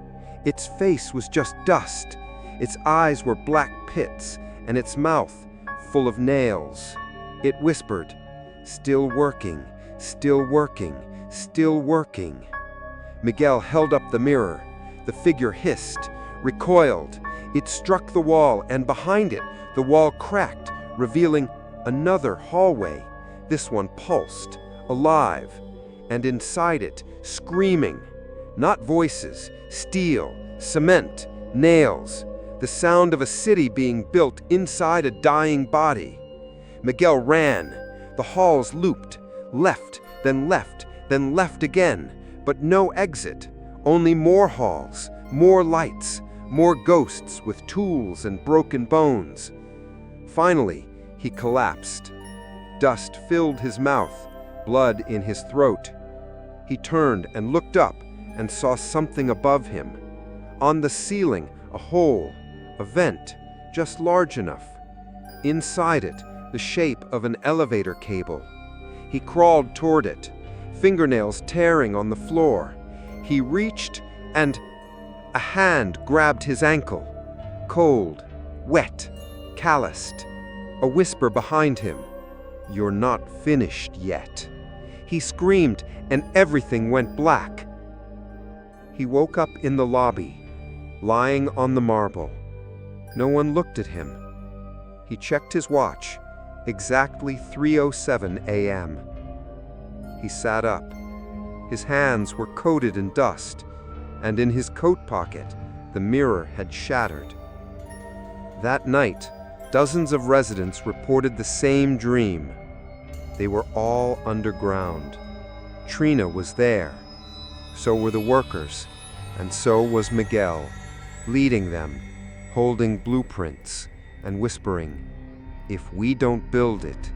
Its face was just dust. Its eyes were black pits, and its mouth full of nails. It whispered, "Still working, still working, still working." Miguel held up the mirror. The figure hissed, recoiled. It struck the wall, and behind it, the wall cracked, revealing another hallway. This one pulsed, alive, and inside it, screaming. Not voices, steel, cement, nails. The sound of a city being built inside a dying body. Miguel ran. The halls looped, left, then left, then left again. But no exit, only more halls, more lights, more ghosts with tools and broken bones. Finally, he collapsed. Dust filled his mouth, blood in his throat. He turned and looked up and saw something above him. On the ceiling, a hole, a vent, just large enough. Inside it, the shape of an elevator cable. He crawled toward it, fingernails tearing on the floor. He reached, and a hand grabbed his ankle. Cold, wet, calloused. A whisper behind him. "You're not finished yet." He screamed, and everything went black. He woke up in the lobby, lying on the marble. No one looked at him. He checked his watch, exactly 3:07 a.m. He sat up. His hands were coated in dust, and in his coat pocket, the mirror had shattered. That night, dozens of residents reported the same dream. They were all underground. Trina was there. So were the workers, and so was Miguel, leading them, holding blueprints and whispering, "If we don't build it,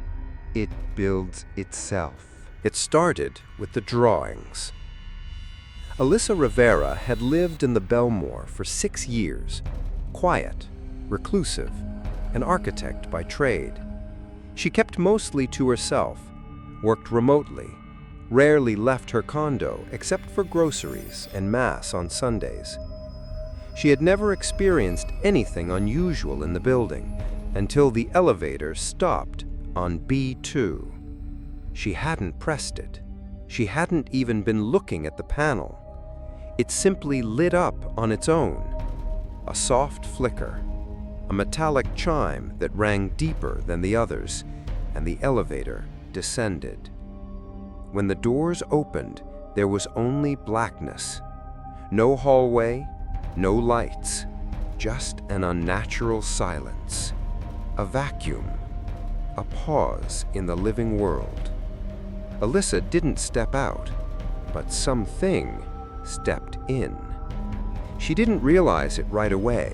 it builds itself." It started with the drawings. Alyssa Rivera had lived in the Belmore for 6 years, quiet, reclusive, an architect by trade. She kept mostly to herself, worked remotely, rarely left her condo except for groceries and mass on Sundays. She had never experienced anything unusual in the building until the elevator stopped on B2. She hadn't pressed it. She hadn't even been looking at the panel. It simply lit up on its own. A soft flicker, a metallic chime that rang deeper than the others, and the elevator descended. When the doors opened, there was only blackness. No hallway, no lights, just an unnatural silence. A vacuum, a pause in the living world. Alyssa didn't step out, but something stepped in. She didn't realize it right away,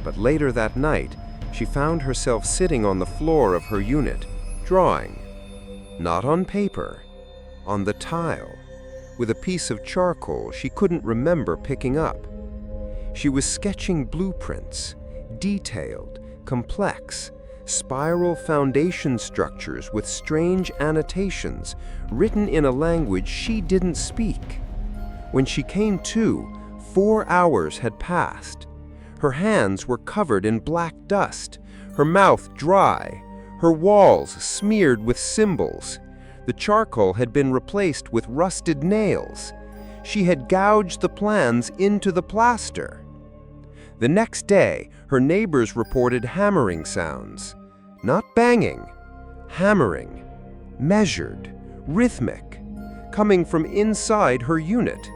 but later that night, she found herself sitting on the floor of her unit, drawing. Not on paper, on the tile, with a piece of charcoal she couldn't remember picking up. She was sketching blueprints, detailed, complex, spiral foundation structures with strange annotations written in a language she didn't speak. When she came to, 4 hours had passed. Her hands were covered in black dust, her mouth dry, her walls smeared with symbols. The charcoal had been replaced with rusted nails. She had gouged the plans into the plaster. The next day, her neighbors reported hammering sounds. Not banging, hammering, measured, rhythmic, coming from inside her unit.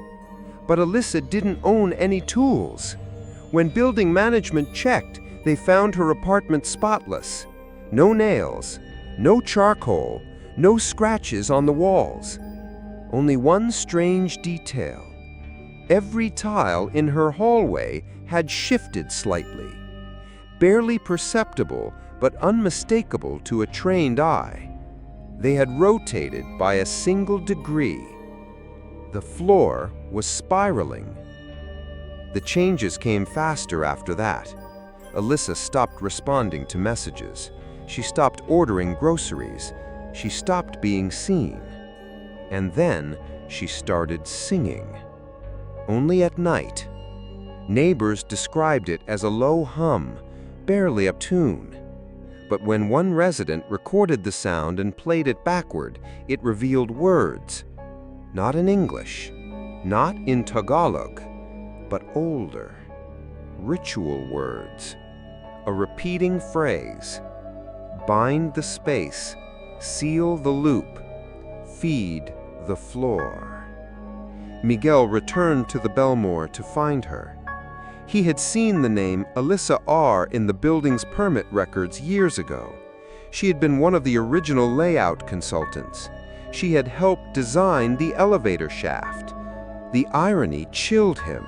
But Alyssa didn't own any tools. When building management checked, they found her apartment spotless. No nails, no charcoal, no scratches on the walls. Only one strange detail. Every tile in her hallway had shifted slightly. Barely perceptible, but unmistakable to a trained eye. They had rotated by a single degree. The floor was spiraling. The changes came faster after that. Alyssa stopped responding to messages. She stopped ordering groceries. She stopped being seen. And then she started singing. Only at night. Neighbors described it as a low hum, barely a tune. But when one resident recorded the sound and played it backward, it revealed words. Not in English, not in Tagalog, but older, ritual words. A repeating phrase. Bind the space, seal the loop, feed the floor. Miguel returned to the Belmore to find her. He had seen the name Alyssa R. in the building's permit records years ago. She had been one of the original layout consultants. She had helped design the elevator shaft. The irony chilled him.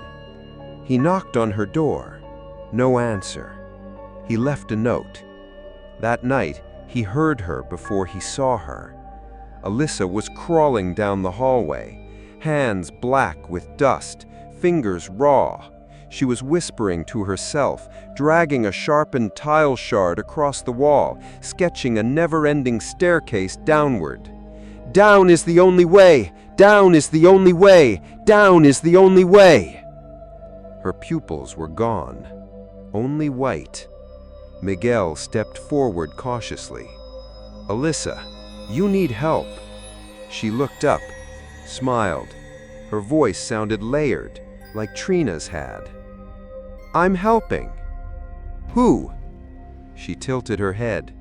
He knocked on her door. No answer. He left a note. That night, he heard her before he saw her. Alyssa was crawling down the hallway, hands black with dust, fingers raw. She was whispering to herself, dragging a sharpened tile shard across the wall, sketching a never-ending staircase downward. Down is the only way! Down is the only way! Down is the only way! Her pupils were gone, only white. Miguel stepped forward cautiously. Alyssa, you need help. She looked up, smiled. Her voice sounded layered, like Trina's had. I'm helping. Who? She tilted her head.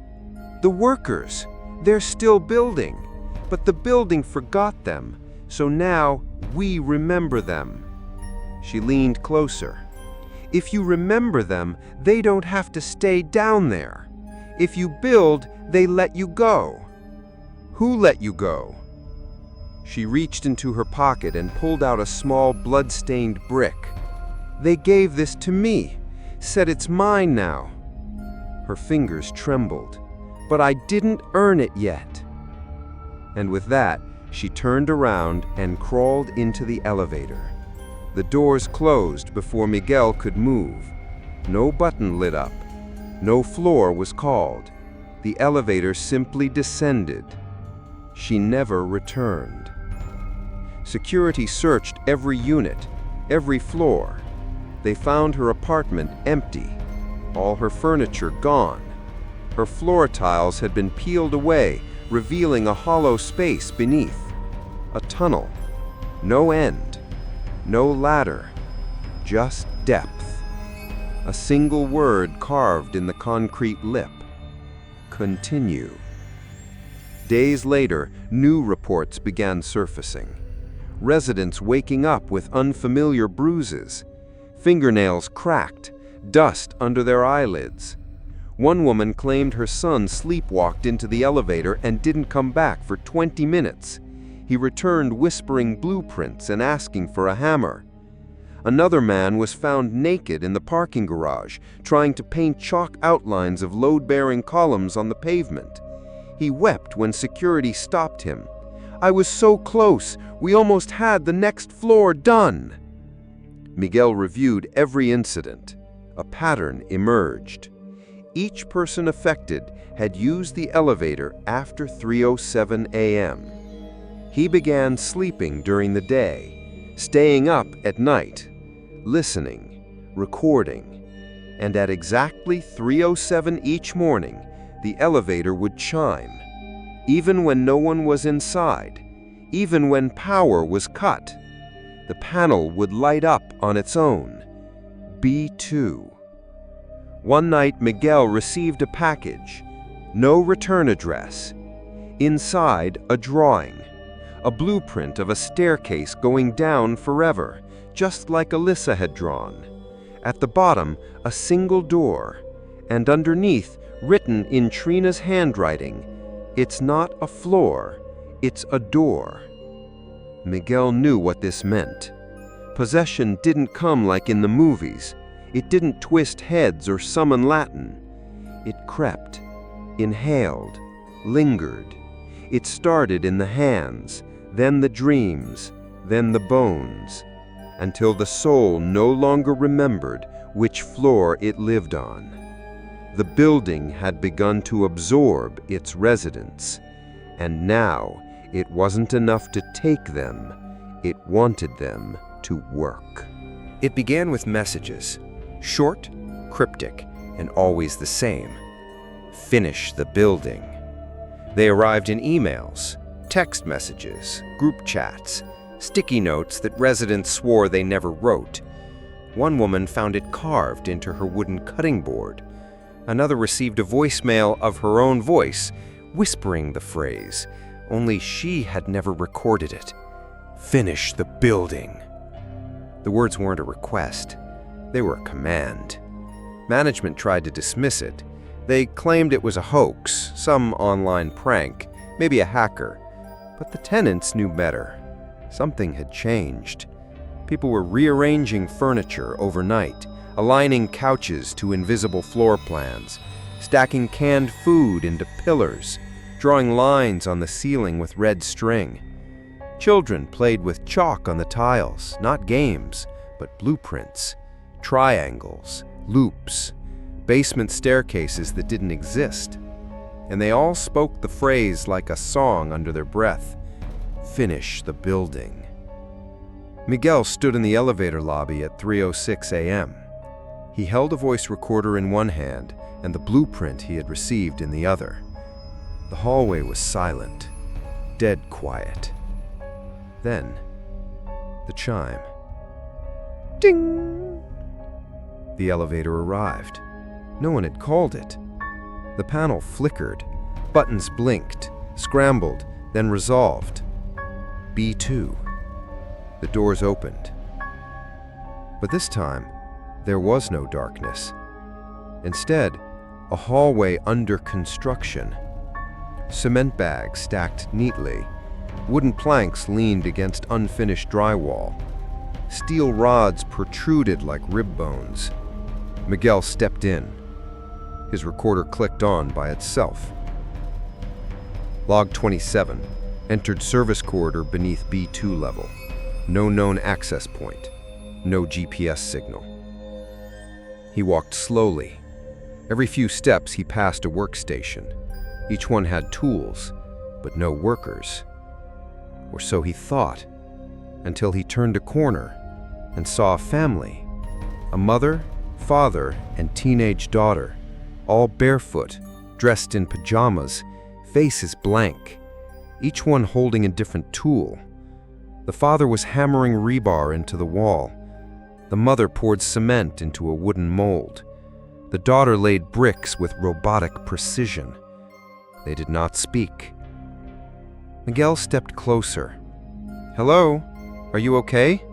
The workers. They're still building. But the building forgot them, so now we remember them. She leaned closer. If you remember them, they don't have to stay down there. If you build, they let you go. Who let you go? She reached into her pocket and pulled out a small blood-stained brick. They gave this to me, said it's mine now. Her fingers trembled, but I didn't earn it yet. And with that, she turned around and crawled into the elevator. The doors closed before Miguel could move. No button lit up. No floor was called. The elevator simply descended. She never returned. Security searched every unit, every floor. They found her apartment empty, all her furniture gone. Her floor tiles had been peeled away, revealing a hollow space beneath. A tunnel. No end. No ladder. Just depth. A single word carved in the concrete lip. Continue. Days later, new reports began surfacing. Residents waking up with unfamiliar bruises. Fingernails cracked, dust under their eyelids. One woman claimed her son sleepwalked into the elevator and didn't come back for 20 minutes. He returned whispering blueprints and asking for a hammer. Another man was found naked in the parking garage, trying to paint chalk outlines of load-bearing columns on the pavement. He wept when security stopped him. I was so close, we almost had the next floor done. Miguel reviewed every incident. A pattern emerged. Each person affected had used the elevator after 3:07 a.m. He began sleeping during the day, staying up at night, listening, recording, and at exactly 3:07 each morning, the elevator would chime. Even when no one was inside, even when power was cut, the panel would light up on its own. B2. One night, Miguel received a package, No return address. Inside, a drawing. A blueprint of a staircase going down forever, just like Alyssa had drawn. At the bottom, a single door. And underneath, written in Trina's handwriting, "It's not a floor, it's a door." Miguel knew what this meant. Possession didn't come like in the movies. It didn't twist heads or summon Latin. It crept, inhaled, lingered. It started in the hands, then the dreams, then the bones, until the soul no longer remembered which floor it lived on. The building had begun to absorb its residents, and now it wasn't enough to take them, it wanted them to work. It began with messages, short, cryptic, and always the same. Finish the building. They arrived in emails, text messages, group chats, sticky notes that residents swore they never wrote. One woman found it carved into her wooden cutting board. Another received a voicemail of her own voice, whispering the phrase, only she had never recorded it. Finish the building. The words weren't a request. They were a command. Management tried to dismiss it. They claimed it was a hoax, some online prank, maybe a hacker. But the tenants knew better. Something had changed. People were rearranging furniture overnight, aligning couches to invisible floor plans, stacking canned food into pillars, drawing lines on the ceiling with red string. Children played with chalk on the tiles, not games, but blueprints, triangles, loops, basement staircases that didn't exist. And they all spoke the phrase like a song under their breath, "Finish the building." Miguel stood in the elevator lobby at 3:06 a.m. He held a voice recorder in one hand and the blueprint he had received in the other. The hallway was silent, dead quiet. Then, the chime. Ding! The elevator arrived. No one had called it. The panel flickered. Buttons blinked, scrambled, then resolved. B2. The doors opened. But this time, there was no darkness. Instead, a hallway under construction. Cement bags stacked neatly. Wooden planks leaned against unfinished drywall. Steel rods protruded like rib bones. Miguel stepped in. His recorder clicked on by itself. Log 27. Entered service corridor beneath B2 level. No known access point. No GPS signal. He walked slowly. Every few steps he passed a workstation. Each one had tools, but no workers. Or so he thought, until he turned a corner and saw a family. A mother, father, and teenage daughter, all barefoot, dressed in pajamas, faces blank, each one holding a different tool. The father was hammering rebar into the wall. The mother poured cement into a wooden mold. The daughter laid bricks with robotic precision. They did not speak. Miguel stepped closer. "Hello? Are you okay?"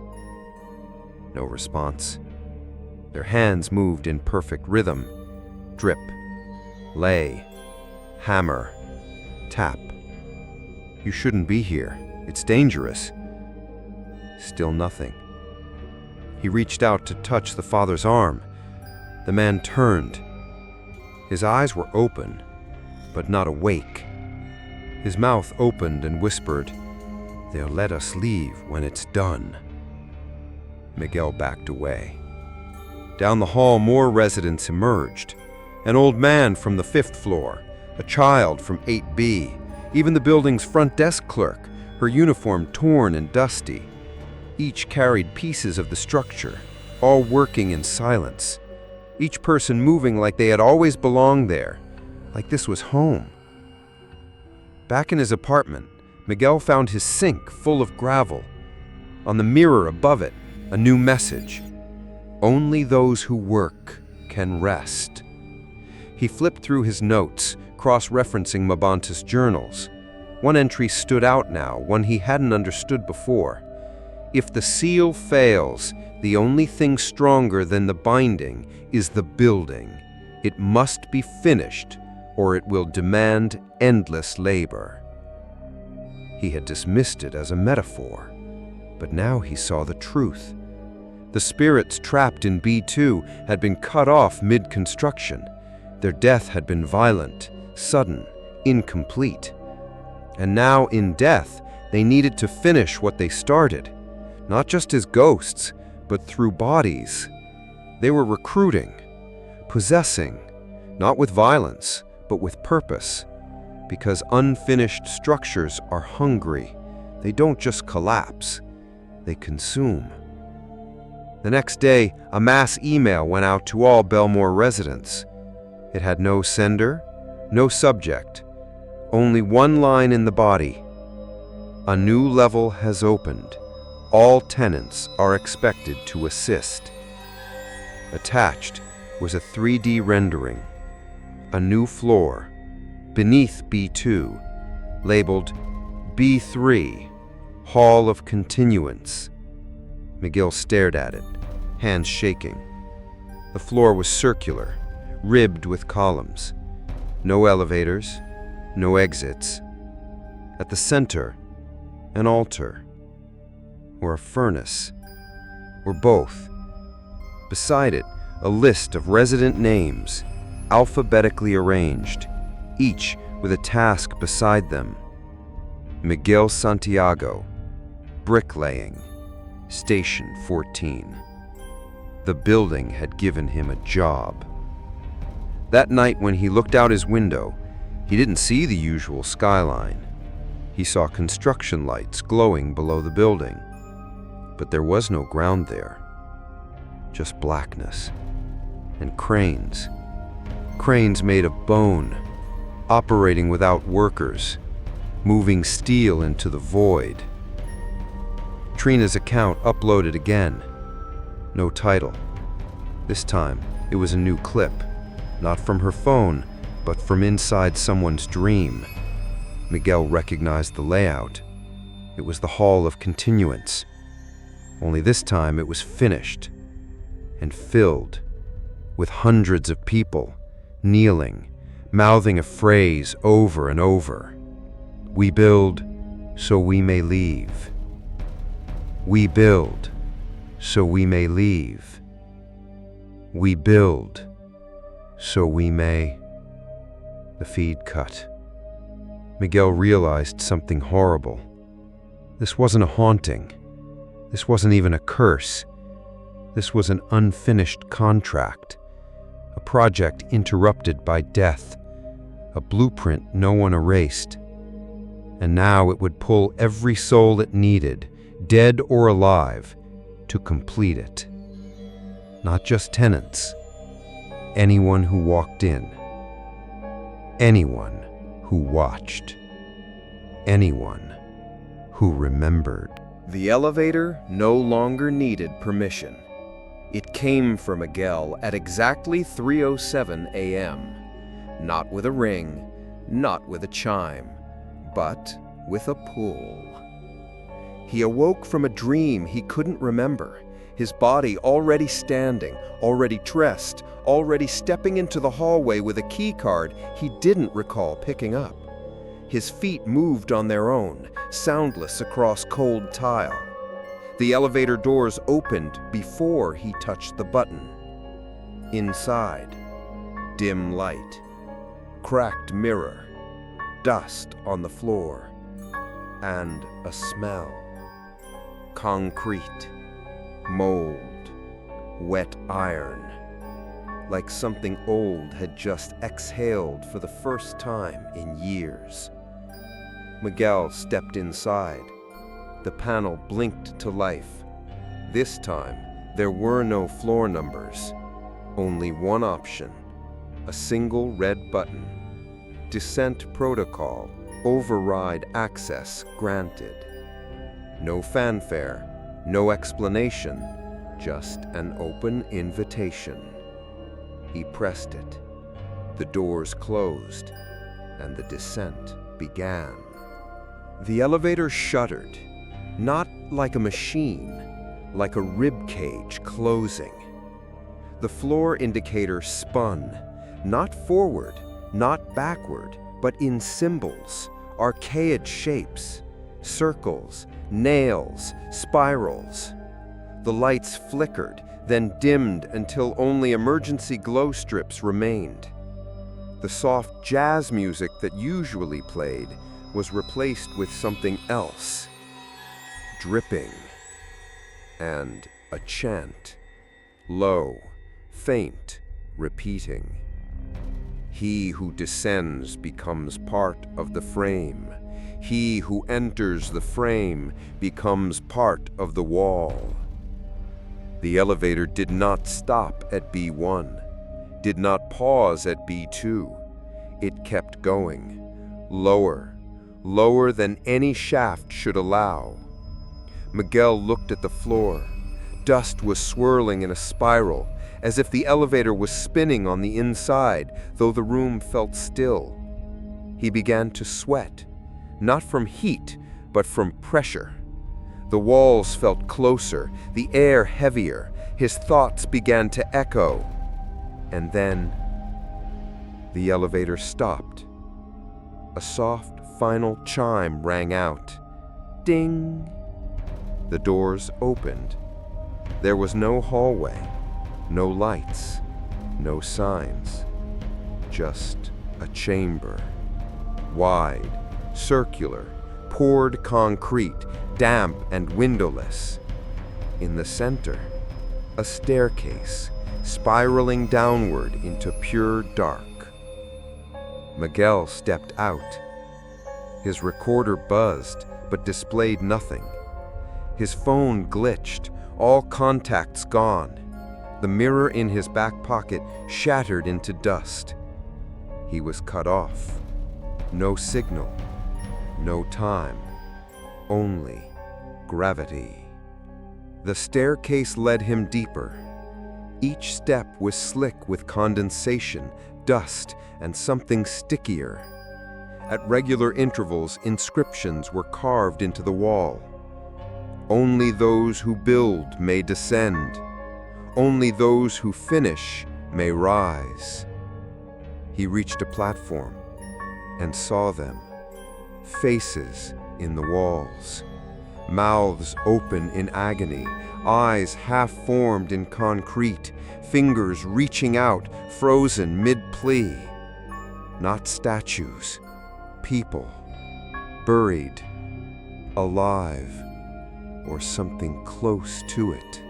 No response. Their hands moved in perfect rhythm. Drip, lay, hammer, tap. "You shouldn't be here. It's dangerous." Still nothing. He reached out to touch the father's arm. The man turned. His eyes were open, but not awake. His mouth opened and whispered, "They'll let us leave when it's done." Miguel backed away. Down the hall, more residents emerged. An old man from the 5th floor, a child from 8B, even the building's front desk clerk, her uniform torn and dusty. Each carried pieces of the structure, all working in silence. Each person moving like they had always belonged there, like this was home. Back in his apartment, Miguel found his sink full of gravel. On the mirror above it, a new message. "Only those who work can rest." He flipped through his notes, cross-referencing Mabanta's journals. One entry stood out now, one he hadn't understood before. If the seal fails, the only thing stronger than the binding is the building. It must be finished, or it will demand endless labor. He had dismissed it as a metaphor, but now he saw the truth. The spirits trapped in B2 had been cut off mid-construction. Their death had been violent, sudden, incomplete. And now, in death, they needed to finish what they started, not just as ghosts, but through bodies. They were recruiting, possessing, not with violence, but with purpose. Because unfinished structures are hungry. They don't just collapse, they consume. The next day, a mass email went out to all Belmore residents. It had no sender, no subject, only one line in the body. A new level has opened. All tenants are expected to assist. Attached was a 3D rendering. A new floor, beneath B2, labeled B3, Hall of Continuance. McGill stared at it, hands shaking. The floor was circular, ribbed with columns. No elevators, no exits. At the center, an altar, or a furnace, or both. Beside it, a list of resident names, alphabetically arranged, each with a task beside them. Miguel Santiago, bricklaying, Station 14. The building had given him a job. That night when he looked out his window, he didn't see the usual skyline. He saw construction lights glowing below the building. But there was no ground there, just blackness and cranes. Cranes made of bone, operating without workers, moving steel into the void. Trina's account uploaded again. No title. This time, it was a new clip, not from her phone, but from inside someone's dream. Miguel recognized the layout. It was the Hall of Continuance. Only this time it was finished and filled with hundreds of people kneeling, mouthing a phrase over and over. We build so we may leave. We build so we may leave. We build so we may... The feed cut. Miguel realized something horrible. This wasn't a haunting. This wasn't even a curse. This was an unfinished contract, a project interrupted by death, a blueprint no one erased. And now it would pull every soul it needed, dead or alive, to complete it. Not just tenants, anyone who walked in, anyone who watched, anyone who remembered. The elevator no longer needed permission. It came for Miguel at exactly 3:07 a.m. Not with a ring, not with a chime, but with a pull. He awoke from a dream he couldn't remember, his body already standing, already dressed, already stepping into the hallway with a key card he didn't recall picking up. His feet moved on their own, soundless across cold tile. The elevator doors opened before he touched the button. Inside, dim light, cracked mirror, dust on the floor, and a smell. Concrete, mold, wet iron, like something old had just exhaled for the first time in years. Miguel stepped inside. The panel blinked to life. This time, there were no floor numbers. Only one option, a single red button. Descent protocol, override access granted. No fanfare, no explanation, just an open invitation. He pressed it. The doors closed. and the descent began. The elevator shuddered, not like a machine, like a rib cage closing. The floor indicator spun, not forward, not backward, but in symbols, archaic shapes, circles, nails, spirals. The lights flickered, then dimmed until only emergency glow strips remained. The soft jazz music that usually played was replaced with something else, dripping, and a chant, low, faint, repeating. He who descends becomes part of the frame. He who enters the frame becomes part of the wall. The elevator did not stop at B1, did not pause at B2. It kept going, lower, lower than any shaft should allow. Miguel looked at the floor. Dust was swirling in a spiral, as if the elevator was spinning on the inside, though the room felt still. He began to sweat, not from heat, but from pressure. The walls felt closer, the air heavier. His thoughts began to echo. And then the elevator stopped. A soft, final chime rang out. Ding! The doors opened. There was no hallway, no lights, no signs. Just a chamber. Wide, circular, poured concrete, damp and windowless. In the center, a staircase, spiraling downward into pure dark. Miguel stepped out. His recorder buzzed, but displayed nothing. His phone glitched, all contacts gone. The mirror in his back pocket shattered into dust. He was cut off. No signal, no time, only gravity. The staircase led him deeper. Each step was slick with condensation, dust, and something stickier. At regular intervals, inscriptions were carved into the wall. Only those who build may descend. Only those who finish may rise. He reached a platform and saw them. Faces in the walls. Mouths open in agony. Eyes half-formed in concrete. Fingers reaching out, frozen mid-plea. Not statues. People. Buried. Alive. Or something close to it.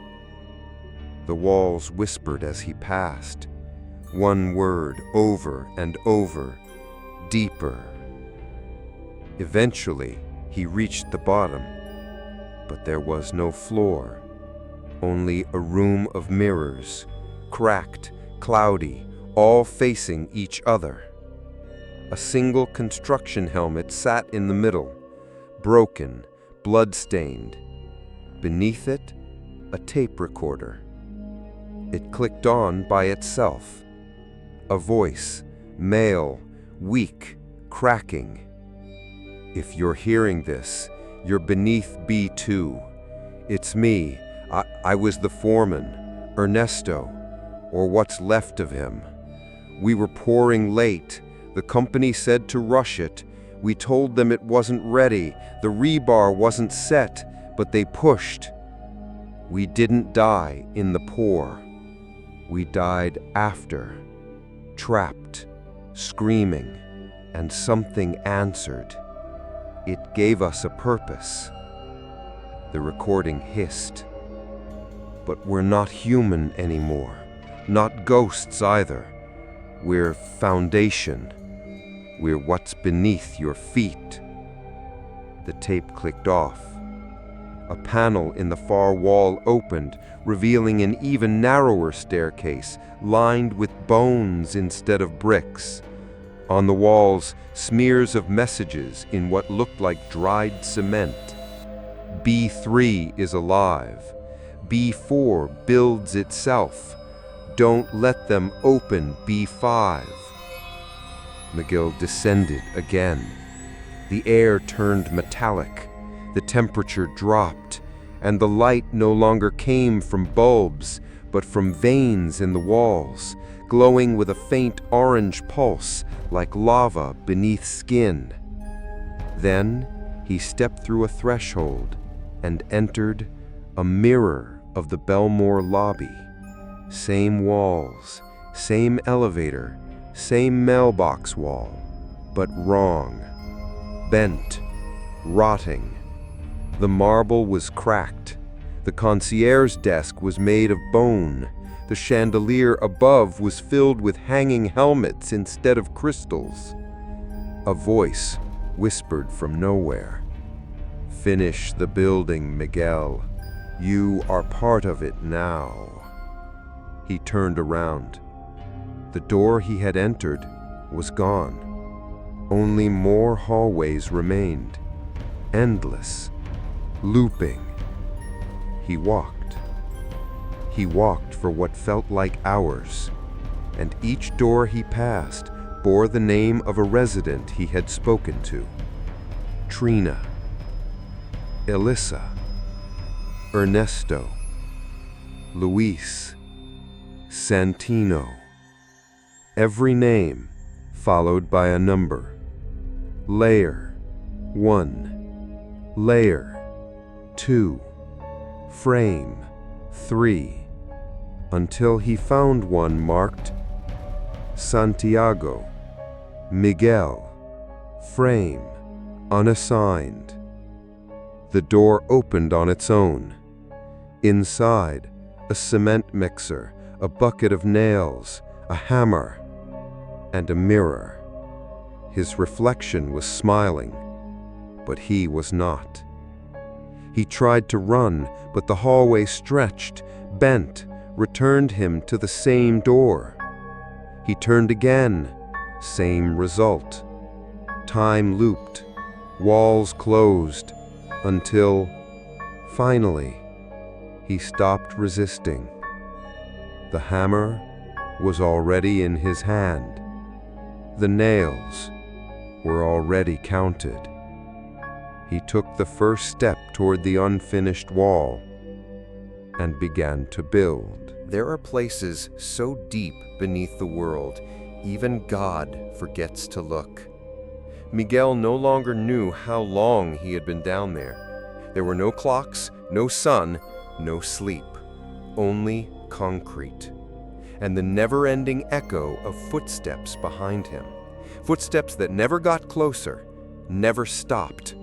The walls whispered as he passed. One word over and over. Deeper. Eventually, he reached the bottom. But there was no floor. Only a room of mirrors. Cracked, cloudy, all facing each other. A single construction helmet sat in the middle. Broken, blood-stained. Beneath it, a tape recorder. It clicked on by itself. A voice, male, weak, cracking. If you're hearing this, you're beneath B2. It's me. I was the foreman, Ernesto, or what's left of him. We were pouring late. The company said to rush it. We told them it wasn't ready. The rebar wasn't set. But they pushed. We didn't die in the pour. We died after, trapped, screaming, and something answered. It gave us a purpose. The recording hissed. But we're not human anymore, not ghosts either. We're foundation. We're what's beneath your feet. The tape clicked off. A panel in the far wall opened, revealing an even narrower staircase, lined with bones instead of bricks. On the walls, smears of messages in what looked like dried cement. B3 is alive. B4 builds itself. Don't let them open B5. Miguel descended again. The air turned metallic, the temperature dropped, and the light no longer came from bulbs, but from veins in the walls, glowing with a faint orange pulse like lava beneath skin. Then he stepped through a threshold and entered a mirror of the Belmore lobby. Same walls, same elevator, same mailbox wall, but wrong. Bent, rotting. The marble was cracked. The concierge desk was made of bone. The chandelier above was filled with hanging helmets instead of crystals. A voice whispered from nowhere. "Finish the building, Miguel. You are part of it now." He turned around. The door he had entered was gone. Only more hallways remained, endless, looping. He walked. He walked for what felt like hours, and each door he passed bore the name of a resident he had spoken to. Trina, Elissa, Ernesto, Luis, Santino. Every name followed by a number. Layer 1, layer 2, frame 3, until he found one marked Santiago, Miguel, frame, unassigned. The door opened on its own. Inside, a cement mixer, a bucket of nails, a hammer, and a mirror. His reflection was smiling, but he was not. He tried to run, but the hallway stretched, bent, returned him to the same door. He turned again, same result. Time looped, walls closed, until, finally, he stopped resisting. The hammer was already in his hand. The nails were already counted. He took the first step toward the unfinished wall and began to build. There are places so deep beneath the world, even God forgets to look. Miguel no longer knew how long he had been down there. There were no clocks, no sun, no sleep, only concrete, and the never-ending echo of footsteps behind him. Footsteps that never got closer, never stopped.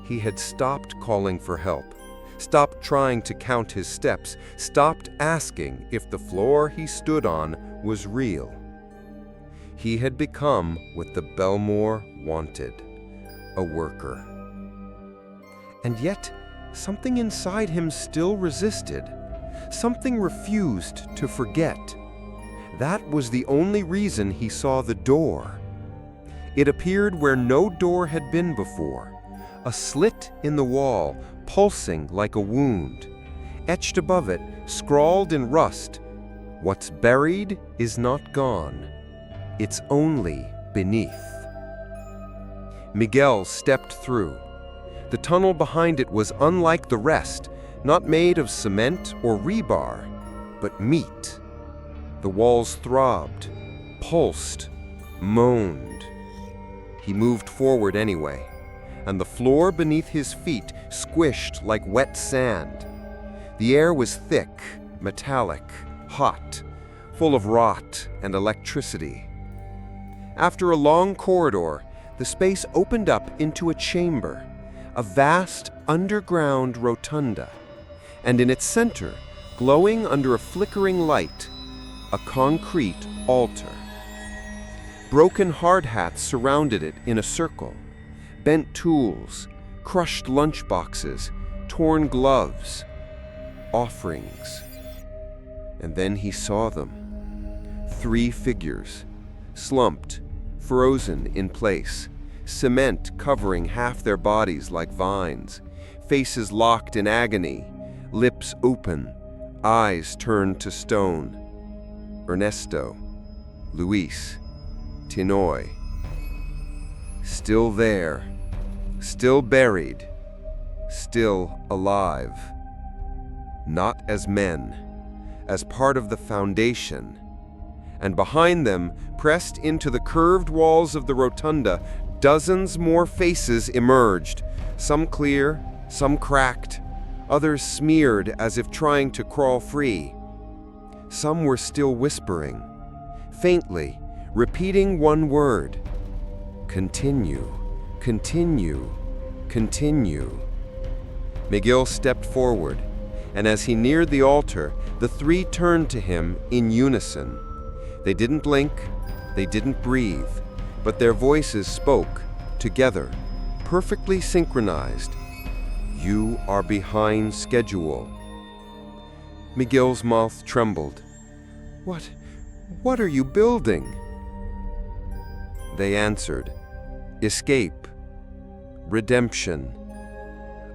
He had stopped calling for help, stopped trying to count his steps, stopped asking if the floor he stood on was real. He had become what the Belmore wanted, a worker. And yet, something inside him still resisted. Something refused to forget. That was the only reason he saw the door. It appeared where no door had been before, a slit in the wall, pulsing like a wound. Etched above it, scrawled in rust, "What's buried is not gone. It's only beneath." Miguel stepped through. The tunnel behind it was unlike the rest, not made of cement or rebar, but meat. The walls throbbed, pulsed, moaned. He moved forward anyway, and the floor beneath his feet squished like wet sand. The air was thick, metallic, hot, full of rot and electricity. After a long corridor, the space opened up into a chamber, a vast underground rotunda, and in its center, glowing under a flickering light, a concrete altar. Broken hard hats surrounded it in a circle, bent tools, crushed lunchboxes, torn gloves, offerings. And then he saw them. 3 figures, slumped, frozen in place, cement covering half their bodies like vines, faces locked in agony, lips open, eyes turned to stone. Ernesto, Luis, Tinoy, Still there, still buried, still alive. Not as men, as part of the foundation. And behind them, pressed into the curved walls of the rotunda, dozens more faces emerged, some clear, some cracked, others smeared as if trying to crawl free. Some were still whispering, faintly, repeating one word: continue, continue, continue. Miguel stepped forward, and as he neared the altar, the three turned to him in unison. They didn't blink, they didn't breathe, but their voices spoke, together, perfectly synchronized. You are behind schedule. Miguel's mouth trembled. What are you building? They answered, escape, redemption,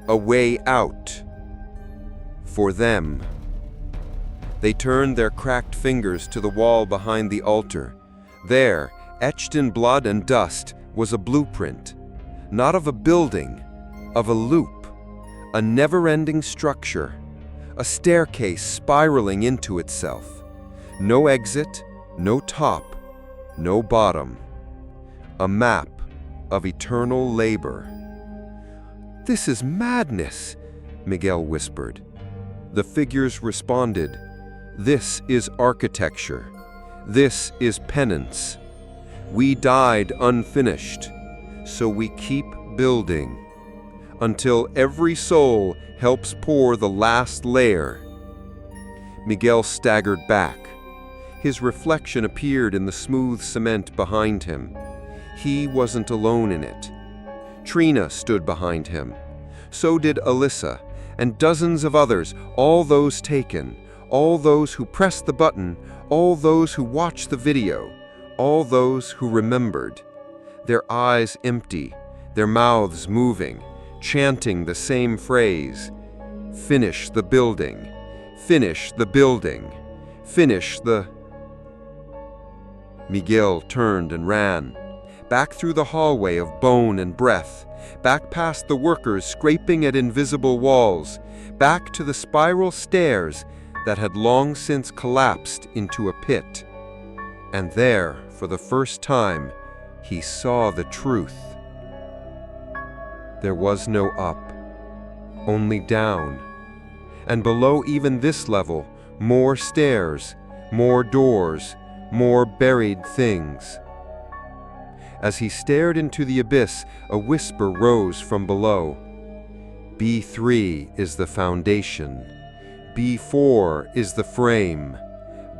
a way out. For them. They turned their cracked fingers to the wall behind the altar. There, etched in blood and dust, was a blueprint, not of a building, of a loop, a never-ending structure, a staircase spiraling into itself. No exit, no top, no bottom. A map of eternal labor. This is madness, Miguel whispered. The figures responded, this is architecture. This is penance. We died unfinished, so we keep building until every soul helps pour the last layer. Miguel staggered back. His reflection appeared in the smooth cement behind him. He wasn't alone in it. Trina stood behind him. So did Alyssa, and dozens of others, all those taken, all those who pressed the button, all those who watched the video, all those who remembered. Their eyes empty, their mouths moving, chanting the same phrase. Finish the building. Finish the building. Finish the... Miguel turned and ran, back through the hallway of bone and breath, back past the workers scraping at invisible walls, back to the spiral stairs that had long since collapsed into a pit. And there, for the first time, he saw the truth. There was no up, only down. And below even this level, more stairs, more doors, more buried things. As he stared into the abyss, a whisper rose from below. B3 is the foundation. B4 is the frame.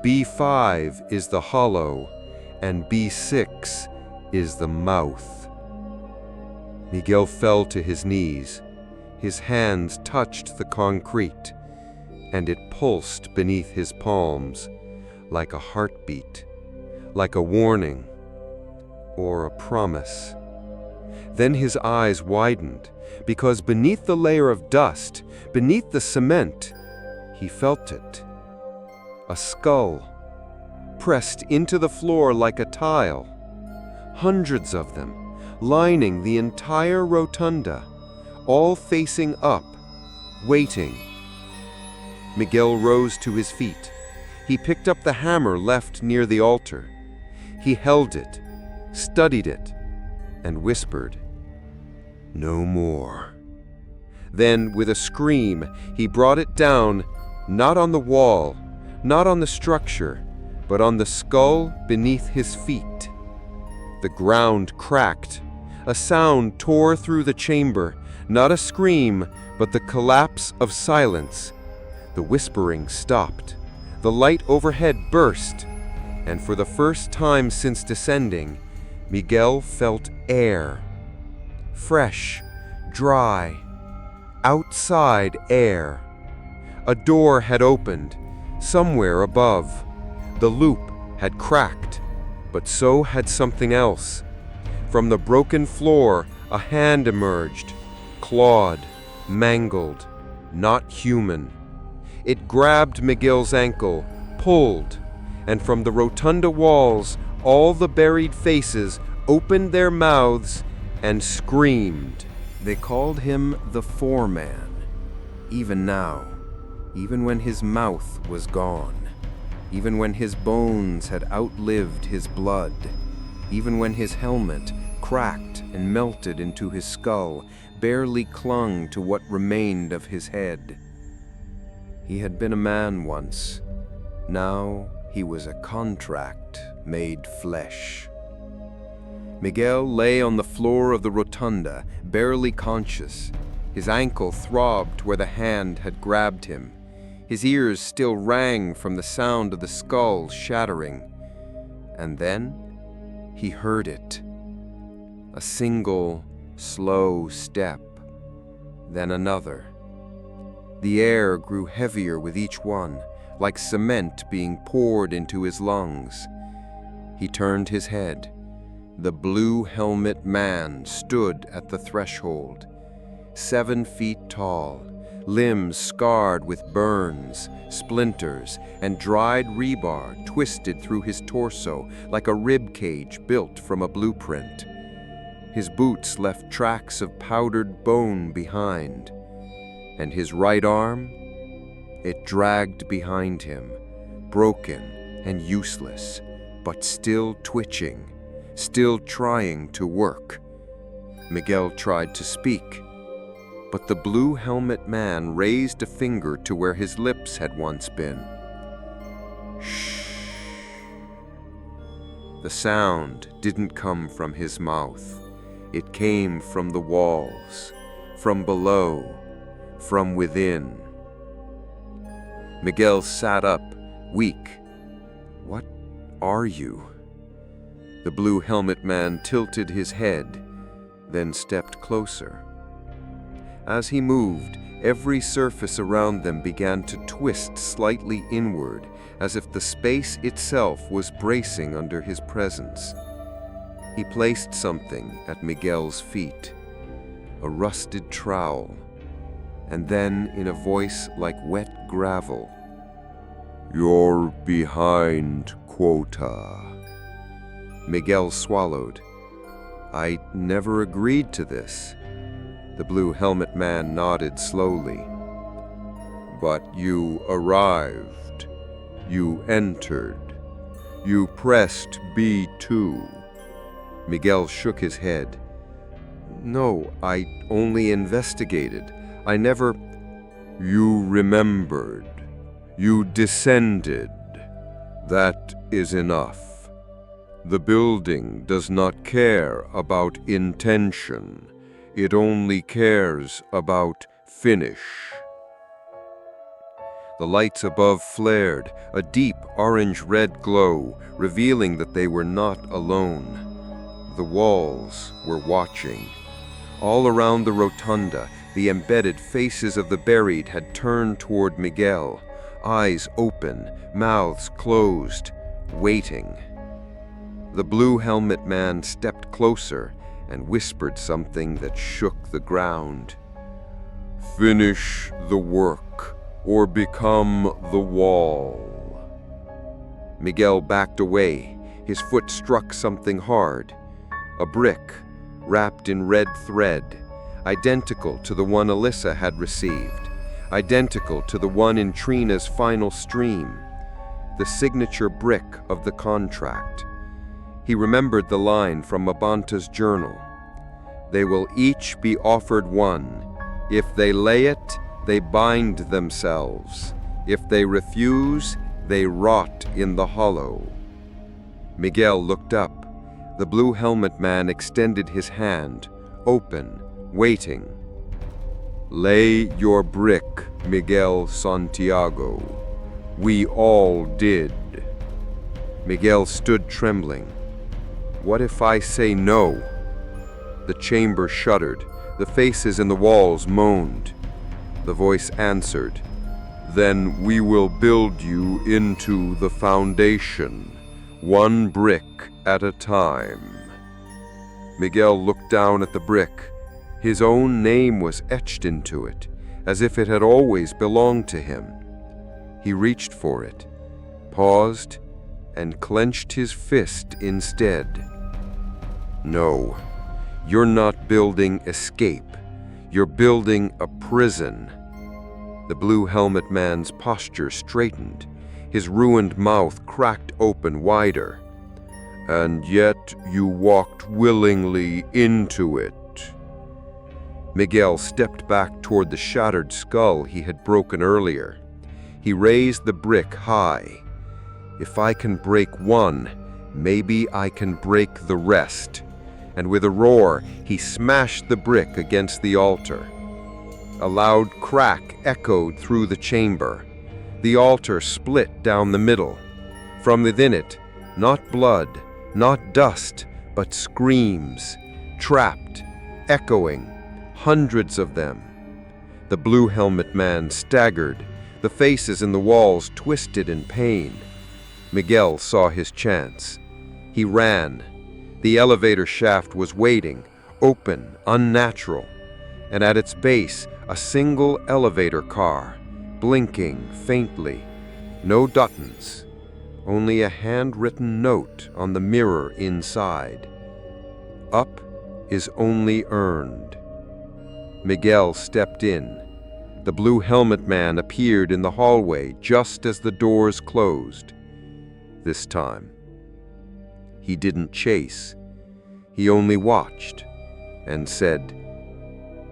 B5 is the hollow. And B6 is the mouth. Miguel fell to his knees. His hands touched the concrete, and it pulsed beneath his palms, like a heartbeat, like a warning, or a promise. Then his eyes widened, because beneath the layer of dust, beneath the cement, he felt it. A skull, pressed into the floor like a tile. Hundreds of them, lining the entire rotunda, all facing up, waiting. Miguel rose to his feet. He picked up the hammer left near the altar. He held it, studied it, and whispered, "No more." Then, with a scream, he brought it down, not on the wall, not on the structure, but on the skull beneath his feet. The ground cracked. A sound tore through the chamber, not a scream, but the collapse of silence. The whispering stopped. The light overhead burst, and for the first time since descending, Miguel felt air. Fresh, dry, outside air. A door had opened, somewhere above. The loop had cracked, but so had something else. From the broken floor, a hand emerged, clawed, mangled, not human. It grabbed Miguel's ankle, pulled, and from the rotunda walls, all the buried faces opened their mouths and screamed. They called him the Foreman. Even now, even when his mouth was gone, even when his bones had outlived his blood, even when his helmet, cracked and melted into his skull, barely clung to what remained of his head. He had been a man once. Now he was a contract made flesh. Miguel lay on the floor of the rotunda, barely conscious. His ankle throbbed where the hand had grabbed him. His ears still rang from the sound of the skull shattering. And then he heard it. A single, slow step, then another. The air grew heavier with each one, like cement being poured into his lungs. He turned his head. The blue helmet man stood at the threshold, 7 feet tall, limbs scarred with burns, splinters, and dried rebar twisted through his torso like a rib cage built from a blueprint. His boots left tracks of powdered bone behind, and his right arm, it dragged behind him, broken and useless, but still twitching, still trying to work. Miguel tried to speak, but the blue helmet man raised a finger to where his lips had once been. Shh. The sound didn't come from his mouth. It came from the walls, from below, from within. Miguel sat up, weak. What are you? The blue helmet man tilted his head, then stepped closer. As he moved, every surface around them began to twist slightly inward, as if the space itself was bracing under his presence. He placed something at Miguel's feet, a rusted trowel, and then, in a voice like wet gravel, "You're behind quota." Miguel swallowed. "I never agreed to this." The blue helmet man nodded slowly. "But you arrived. You entered. You pressed B2. Miguel shook his head. "No, I only investigated. I never—" "You remembered. You descended. That is enough. The building does not care about intention. It only cares about finish." The lights above flared, a deep orange-red glow, revealing that they were not alone. The walls were watching. All around the rotunda, the embedded faces of the buried had turned toward Miguel, eyes open, mouths closed, waiting. The blue helmet man stepped closer and whispered something that shook the ground. "Finish the work, or become the wall." Miguel backed away. His foot struck something hard. A brick, wrapped in red thread, identical to the one Alyssa had received, identical to the one in Trina's final stream, the signature brick of the contract. He remembered the line from Mabanta's journal. "They will each be offered one. If they lay it, they bind themselves. If they refuse, they rot in the hollow." Miguel looked up. The blue helmet man extended his hand, open, waiting. "Lay your brick, Miguel Santiago. We all did." Miguel stood trembling. "What if I say no?" The chamber shuddered. The faces in the walls moaned. The voice answered, "Then we will build you into the foundation, one brick at a time." Miguel looked down at the brick. His own name was etched into it, as if it had always belonged to him. He reached for it, paused, and clenched his fist instead. "No, You're not building escape. You're building a prison." The blue helmet man's posture straightened. His ruined mouth cracked open wider. "And yet you walked willingly into it." Miguel stepped back toward the shattered skull he had broken earlier. He raised the brick high. "If I can break one, maybe I can break the rest." And with a roar, he smashed the brick against the altar. A loud crack echoed through the chamber. The altar split down the middle. From within it, not blood, not dust, but screams, trapped, echoing, hundreds of them. The blue helmet man staggered, the faces in the walls twisted in pain. Miguel saw his chance. He ran. The elevator shaft was waiting, open, unnatural, and at its base, a single elevator car, blinking faintly. No buttons, only a handwritten note on the mirror inside. "Up is only earned." Miguel stepped in. The blue helmet man appeared in the hallway just as the doors closed. This time, he didn't chase. He only watched and said,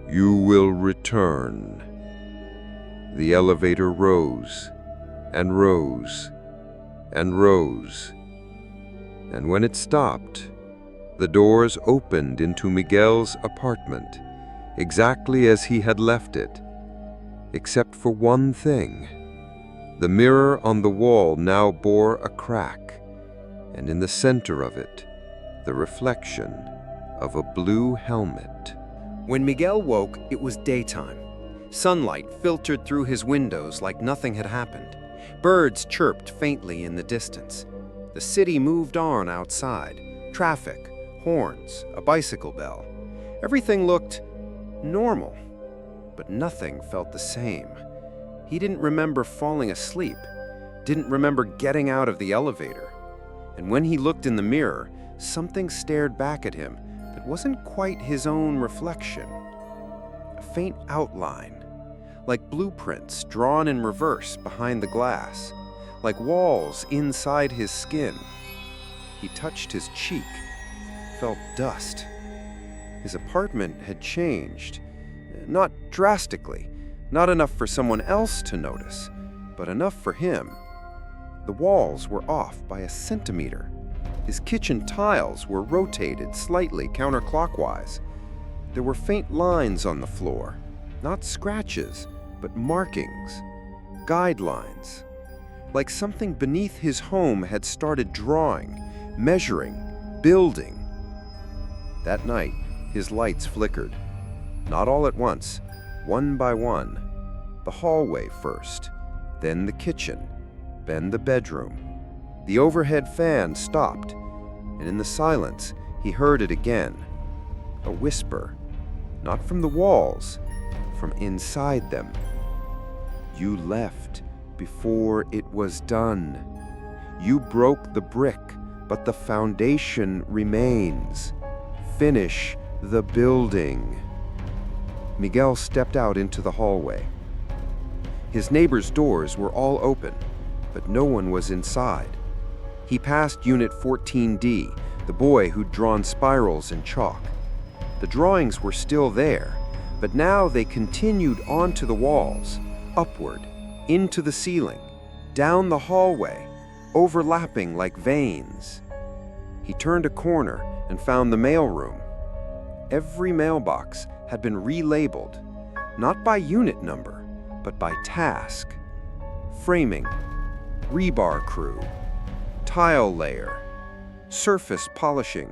"You will return." The elevator rose and rose and rose. And when it stopped, the doors opened into Miguel's apartment, exactly as he had left it, except for one thing. The mirror on the wall now bore a crack, and in the center of it, the reflection of a blue helmet. When Miguel woke, it was daytime. Sunlight filtered through his windows like nothing had happened. Birds chirped faintly in the distance. The city moved on outside. Traffic, horns, a bicycle bell. Everything looked normal, but nothing felt the same. He didn't remember falling asleep, didn't remember getting out of the elevator. And when he looked in the mirror, something stared back at him that wasn't quite his own reflection. A faint outline, like blueprints drawn in reverse behind the glass, like walls inside his skin. He touched his cheek, felt dust. His apartment had changed, not drastically, not enough for someone else to notice, but enough for him. The walls were off by a centimeter. His kitchen tiles were rotated slightly counterclockwise. There were faint lines on the floor, not scratches, but markings, guidelines, like something beneath his home had started drawing, measuring, building. That night, his lights flickered, not all at once, one by one. The hallway first, then the kitchen, then the bedroom. The overhead fan stopped, and in the silence, he heard it again. A whisper, not from the walls, from inside them. "You left before it was done. You broke the brick, but the foundation remains. Finish the building." Miguel stepped out into the hallway. His neighbors' doors were all open, but no one was inside. He passed Unit 14D, the boy who'd drawn spirals in chalk. The drawings were still there, but now they continued onto the walls, upward, into the ceiling, down the hallway, overlapping like veins. He turned a corner and found the mailroom. Every mailbox had been relabeled, not by unit number, but by task. Framing, rebar crew, tile layer, surface polishing,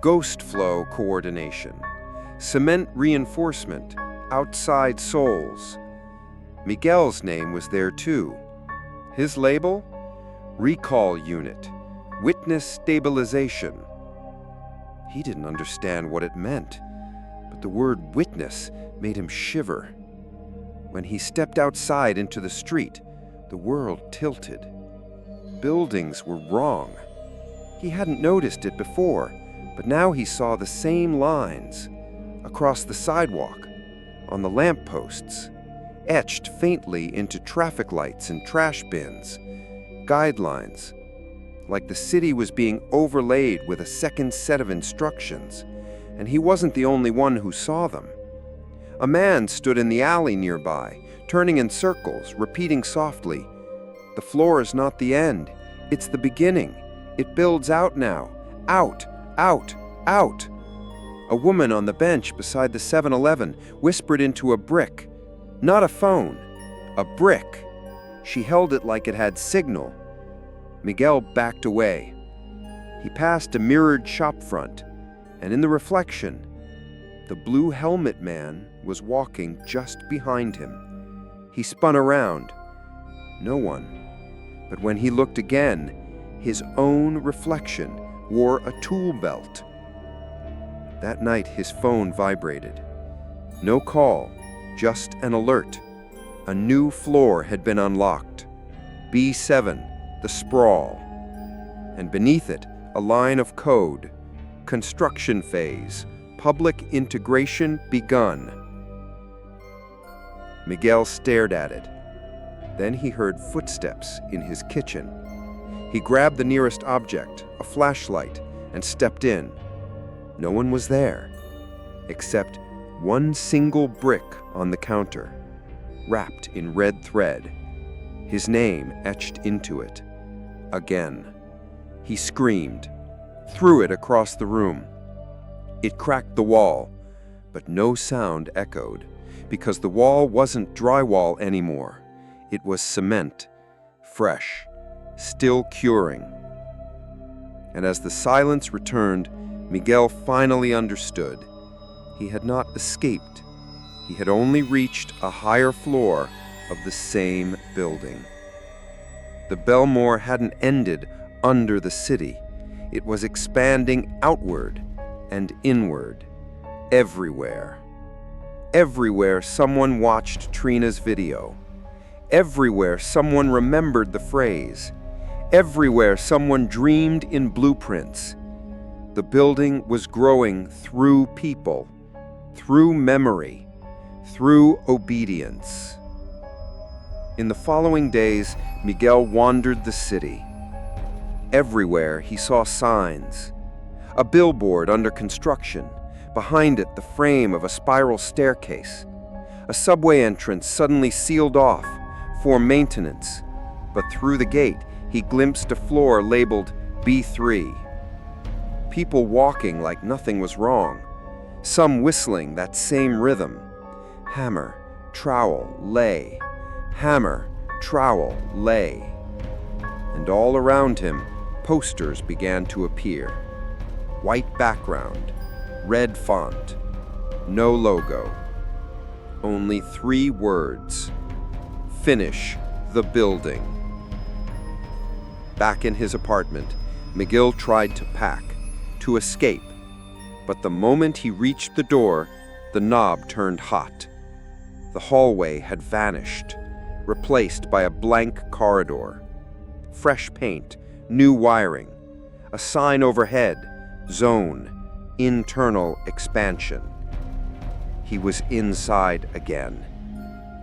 ghost flow coordination, cement reinforcement, outside soles. Miguel's name was there too. His label? Recall unit, witness stabilization. He didn't understand what it meant, but the word witness made him shiver. When he stepped outside into the street, the world tilted. Buildings were wrong. He hadn't noticed it before, But now he saw the same lines across the sidewalk, on the lampposts, etched faintly into traffic lights and trash bins, guidelines, like the city was being overlaid with a second set of instructions, and he wasn't the only one who saw them. A man stood in the alley nearby, turning in circles, repeating softly, "The floor is not the end, it's the beginning. It builds out now. Out, out, out." A woman on the bench beside the 7-Eleven whispered into a brick. Not a phone, a brick. She held it like it had signal. Miguel backed away. He passed a mirrored shopfront, and in the reflection, the blue helmet man was walking just behind him. He spun around. No one. But when he looked again, his own reflection wore a tool belt. That night, his phone vibrated. No call, just an alert. A new floor had been unlocked. B7, the sprawl. And beneath it, a line of code. Construction phase. Public integration begun. Miguel stared at it. Then he heard footsteps in his kitchen. He grabbed the nearest object, a flashlight, and stepped in. No one was there, except one single brick on the counter, wrapped in red thread, his name etched into it. Again. He screamed, threw it across the room. It cracked the wall, but no sound echoed, because the wall wasn't drywall anymore. It was cement, fresh, still curing. And as the silence returned, Miguel finally understood. He had not escaped. He had only reached a higher floor of the same building. The Belmore hadn't ended under the city. It was expanding outward and inward, everywhere. Everywhere someone watched Trina's video. Everywhere someone remembered the phrase. Everywhere someone dreamed in blueprints. The building was growing through people, through memory, through obedience. In the following days, Miguel wandered the city. Everywhere he saw signs. A billboard under construction, behind it the frame of a spiral staircase. A subway entrance suddenly sealed off for maintenance, but through the gate he glimpsed a floor labeled B3. People walking like nothing was wrong, some whistling that same rhythm. Hammer, trowel, lay. Hammer, trowel, lay. And all around him, posters began to appear. White background, red font, no logo. Only 3 words. Finish the building. Back in his apartment, Miguel tried to pack, to escape. But the moment he reached the door, the knob turned hot. The hallway had vanished, replaced by a blank corridor. Fresh paint, new wiring, a sign overhead, zone, internal expansion. He was inside again,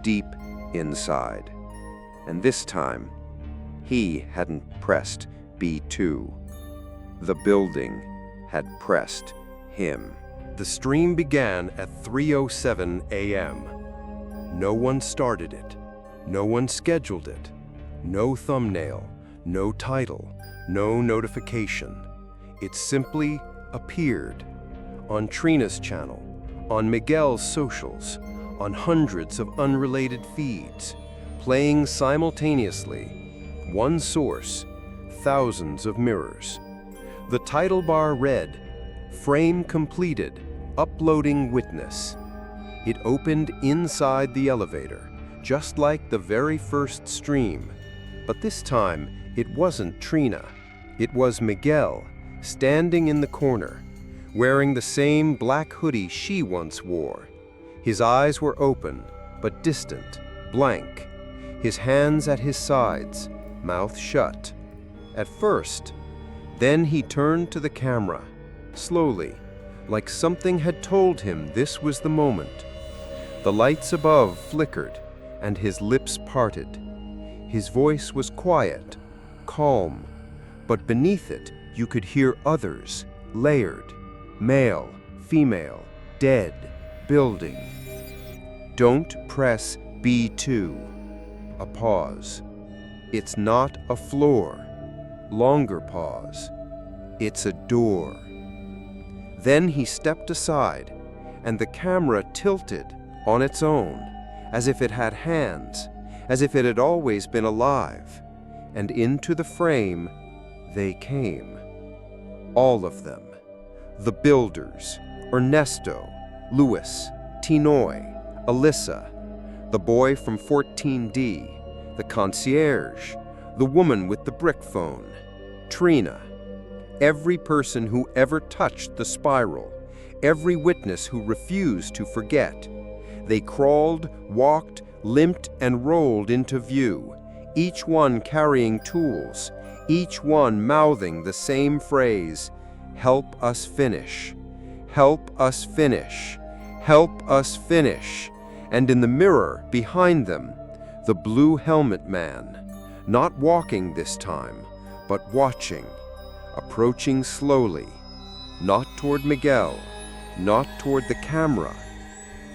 deep inside. And this time, he hadn't pressed B2. The building had pressed him. The stream began at 3:07 a.m. No one started it. No one scheduled it. No thumbnail, no title, no notification. It simply appeared on Trina's channel, on Miguel's socials, on hundreds of unrelated feeds, playing simultaneously. One source, thousands of mirrors. The title bar read, "Frame completed, uploading witness." It opened inside the elevator, just like the very first stream. But this time, it wasn't Trina. It was Miguel, standing in the corner, wearing the same black hoodie she once wore. His eyes were open, but distant, blank. His hands at his sides, mouth shut. At first, then he turned to the camera, slowly, like something had told him this was the moment. The lights above flickered, and his lips parted. His voice was quiet, calm, but beneath it you could hear others, layered, male, female, dead, building. Don't press B2. A pause. It's not a floor. Longer pause. It's a door. Then he stepped aside, and the camera tilted on its own, as if it had hands, as if it had always been alive. And into the frame they came. All of them. The builders, Ernesto, Louis, Tinoy, Alyssa, the boy from 14D, the concierge, the woman with the brick phone, Trina. Every person who ever touched the spiral, every witness who refused to forget. They crawled, walked, limped, and rolled into view, each one carrying tools, each one mouthing the same phrase, "Help us finish. Help us finish. Help us finish." And in the mirror behind them, the blue helmet man, not walking this time, but watching, approaching slowly, not toward Miguel, not toward the camera,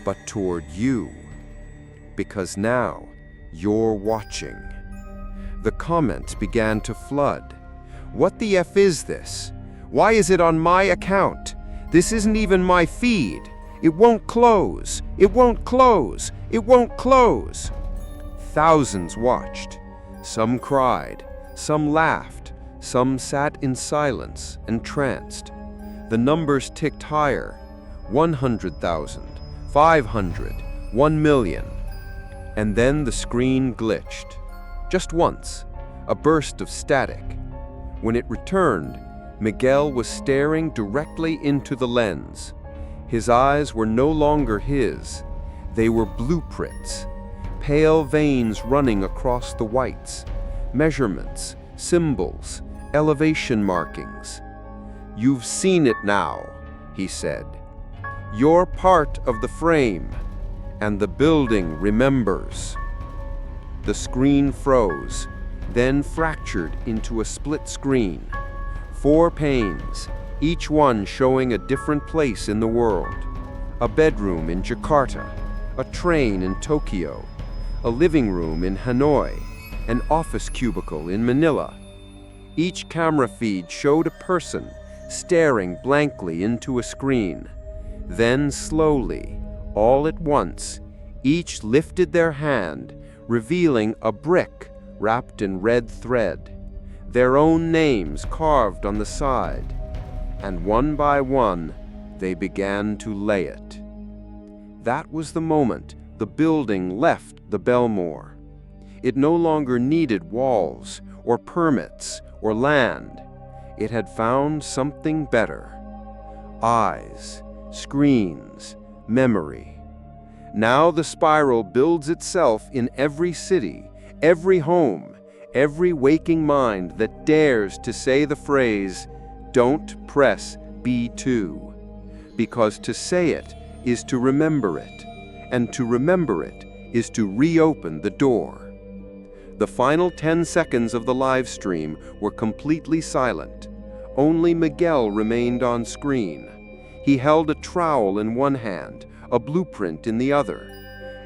but toward you. Because now you're watching. The comments began to flood. What the F is this? Why is it on my account? This isn't even my feed. It won't close. It won't close. It won't close. Thousands watched. Some cried. Some laughed. Some sat in silence, entranced. The numbers ticked higher. 100,000, 500, 1 million. And then the screen glitched. Just once, a burst of static. When it returned, Miguel was staring directly into the lens. His eyes were no longer his. They were blueprints, pale veins running across the whites, measurements, symbols, elevation markings. "You've seen it now," he said. "You're part of the frame, and the building remembers." The screen froze, then fractured into a split screen. 4 panes, each one showing a different place in the world. A bedroom in Jakarta, a train in Tokyo, a living room in Hanoi, an office cubicle in Manila. Each camera feed showed a person staring blankly into a screen. Then slowly, all at once, each lifted their hand, revealing a brick wrapped in red thread, their own names carved on the side, and one by one they began to lay it. That was the moment the building left the Belmore. It no longer needed walls or permits or land. It had found something better. Eyes, screens, memory. Now the spiral builds itself in every city, every home, every waking mind that dares to say the phrase, "Don't press B2." Because to say it is to remember it, and to remember it is to reopen the door. The final 10 seconds of the live stream were completely silent. Only Miguel remained on screen. He held a trowel in one hand, a blueprint in the other,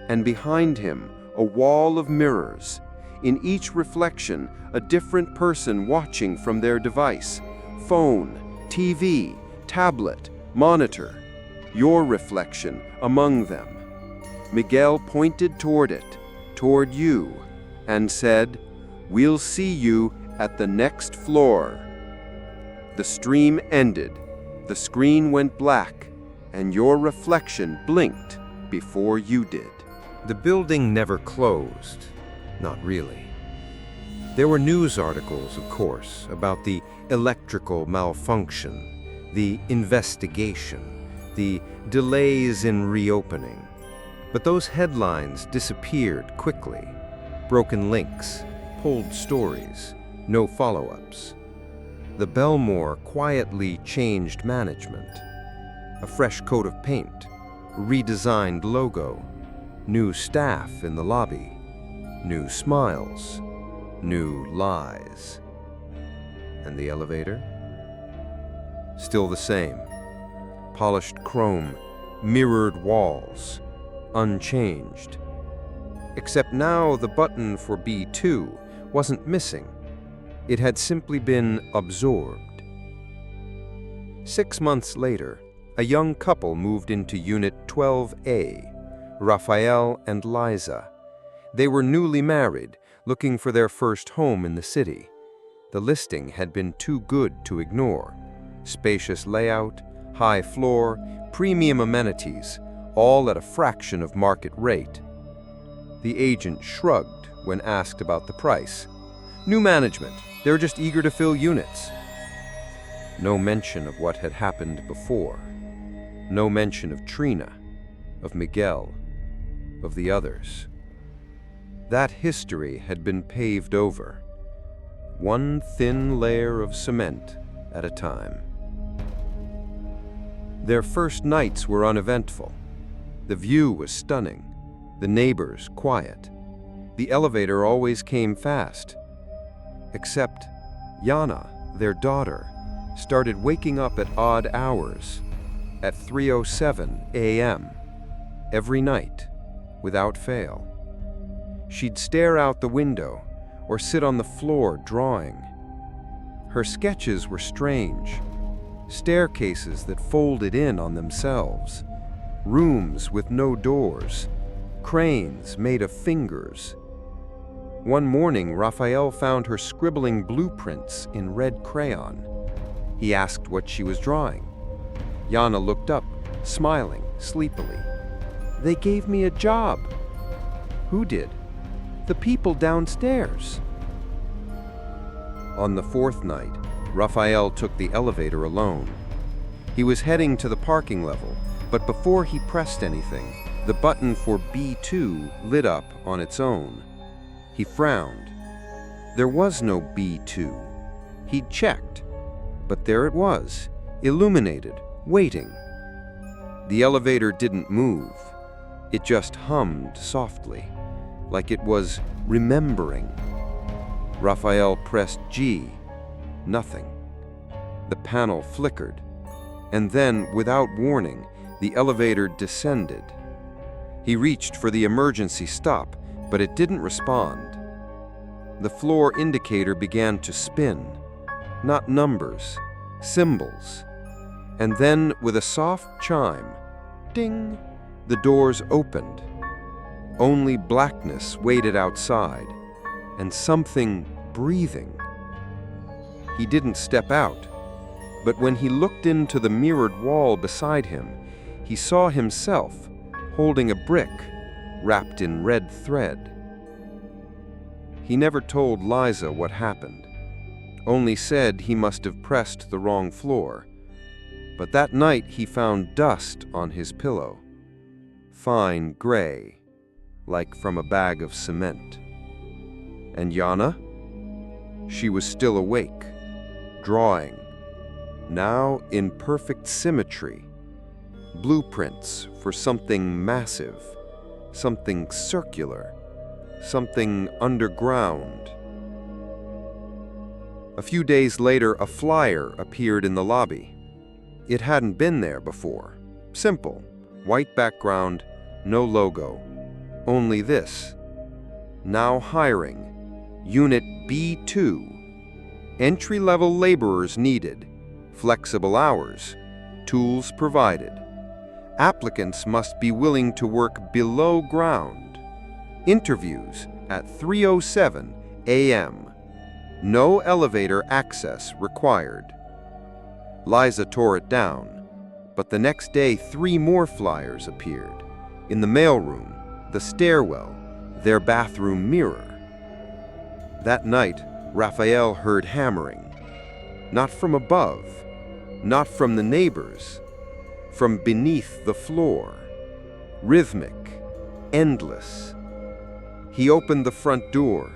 and behind him a wall of mirrors, in each reflection a different person watching from their device, phone, TV, tablet, monitor, your reflection among them. Miguel pointed toward it, toward you, and said, "We'll see you at the next floor." The stream ended, the screen went black, and your reflection blinked before you did. The building never closed. Not really. There were news articles, of course, about the electrical malfunction, the investigation, the delays in reopening. But those headlines disappeared quickly. Broken links, pulled stories, no follow-ups. The Belmore quietly changed management. A fresh coat of paint, redesigned logo, new staff in the lobby, new smiles, new lies. And the elevator? Still the same. Polished chrome, mirrored walls, unchanged. Except now the button for B2 wasn't missing. It had simply been absorbed. 6 months later, a young couple moved into Unit 12A, Raphael and Liza. They were newly married, looking for their first home in the city. The listing had been too good to ignore. Spacious layout, high floor, premium amenities, all at a fraction of market rate. The agent shrugged when asked about the price. New management, they were just eager to fill units. No mention of what had happened before. No mention of Trina, of Miguel, of the others. That history had been paved over, one thin layer of cement at a time. Their first nights were uneventful. The view was stunning, the neighbors quiet. The elevator always came fast. Except Yana, their daughter, started waking up at odd hours, at 3:07 a.m., every night, without fail. She'd stare out the window or sit on the floor drawing. Her sketches were strange. Staircases that folded in on themselves, rooms with no doors, cranes made of fingers. One morning, Raphael found her scribbling blueprints in red crayon. He asked what she was drawing. Yana looked up, smiling sleepily. "They gave me a job." "Who did?" "The people downstairs." On the fourth night, Raphael took the elevator alone. He was heading to the parking level, but before he pressed anything, the button for B2 lit up on its own. He frowned. There was no B2. He'd checked, but there it was, illuminated, waiting. The elevator didn't move. It just hummed softly, like it was remembering. Raphael pressed G. Nothing. The panel flickered, and then, without warning, the elevator descended. He reached for the emergency stop, but it didn't respond. The floor indicator began to spin. Not numbers, symbols. And then, with a soft chime, ding, the doors opened. Only blackness waited outside, and something breathing. He didn't step out, but when he looked into the mirrored wall beside him, he saw himself holding a brick wrapped in red thread. He never told Liza what happened, only said he must have pressed the wrong floor. But that night he found dust on his pillow, fine gray, like from a bag of cement. And Yana? She was still awake, drawing, now in perfect symmetry, blueprints for something massive, something circular, something underground. A few days later, a flyer appeared in the lobby. It hadn't been there before. Simple, white background, no logo, only this. Now hiring, Unit B2. Entry-level laborers needed, flexible hours, tools provided. Applicants must be willing to work below ground. Interviews at 3:07 a.m. No elevator access required. Liza tore it down, but the next day 3 more flyers appeared. In the mailroom, the stairwell, their bathroom mirror. That night, Raphael heard hammering. Not from above, not from the neighbors, from beneath the floor. Rhythmic, endless. He opened the front door.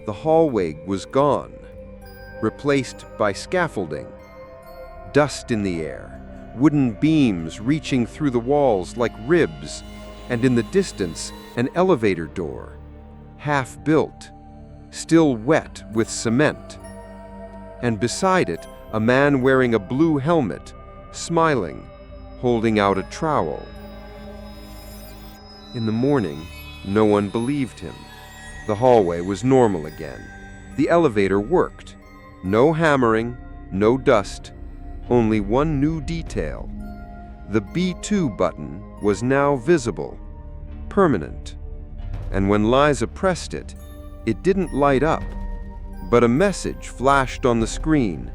The hallway was gone. replaced by scaffolding. Dust in the air, wooden beams reaching through the walls like ribs, and in the distance, an elevator door, half-built, still wet with cement. And beside it, a man wearing a blue helmet, smiling, holding out a trowel. In the morning, no one believed him. The hallway was normal again. The elevator worked. No hammering, no dust, only one new detail. The B2 button was now visible, permanent. And when Liza pressed it, it didn't light up, but a message flashed on the screen.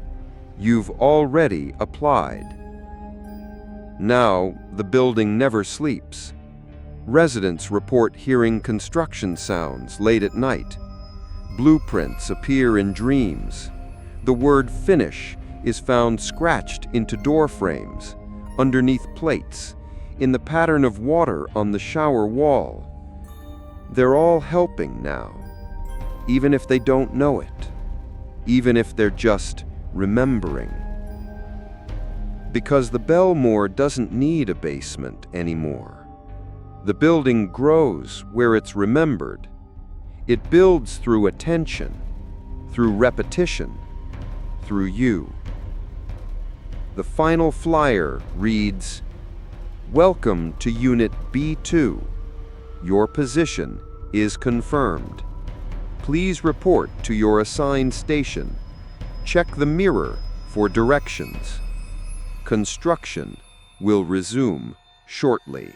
You've already applied. Now, the building never sleeps. Residents report hearing construction sounds late at night. Blueprints appear in dreams. The word finish is found scratched into door frames, underneath plates, in the pattern of water on the shower wall. They're all helping now, even if they don't know it, even if they're just remembering. Because the Belmore doesn't need a basement anymore. The building grows where it's remembered. It builds through attention, through repetition, through you. The final flyer reads, "Welcome to Unit B2. Your position is confirmed. Please report to your assigned station. Check the mirror for directions. Construction will resume shortly."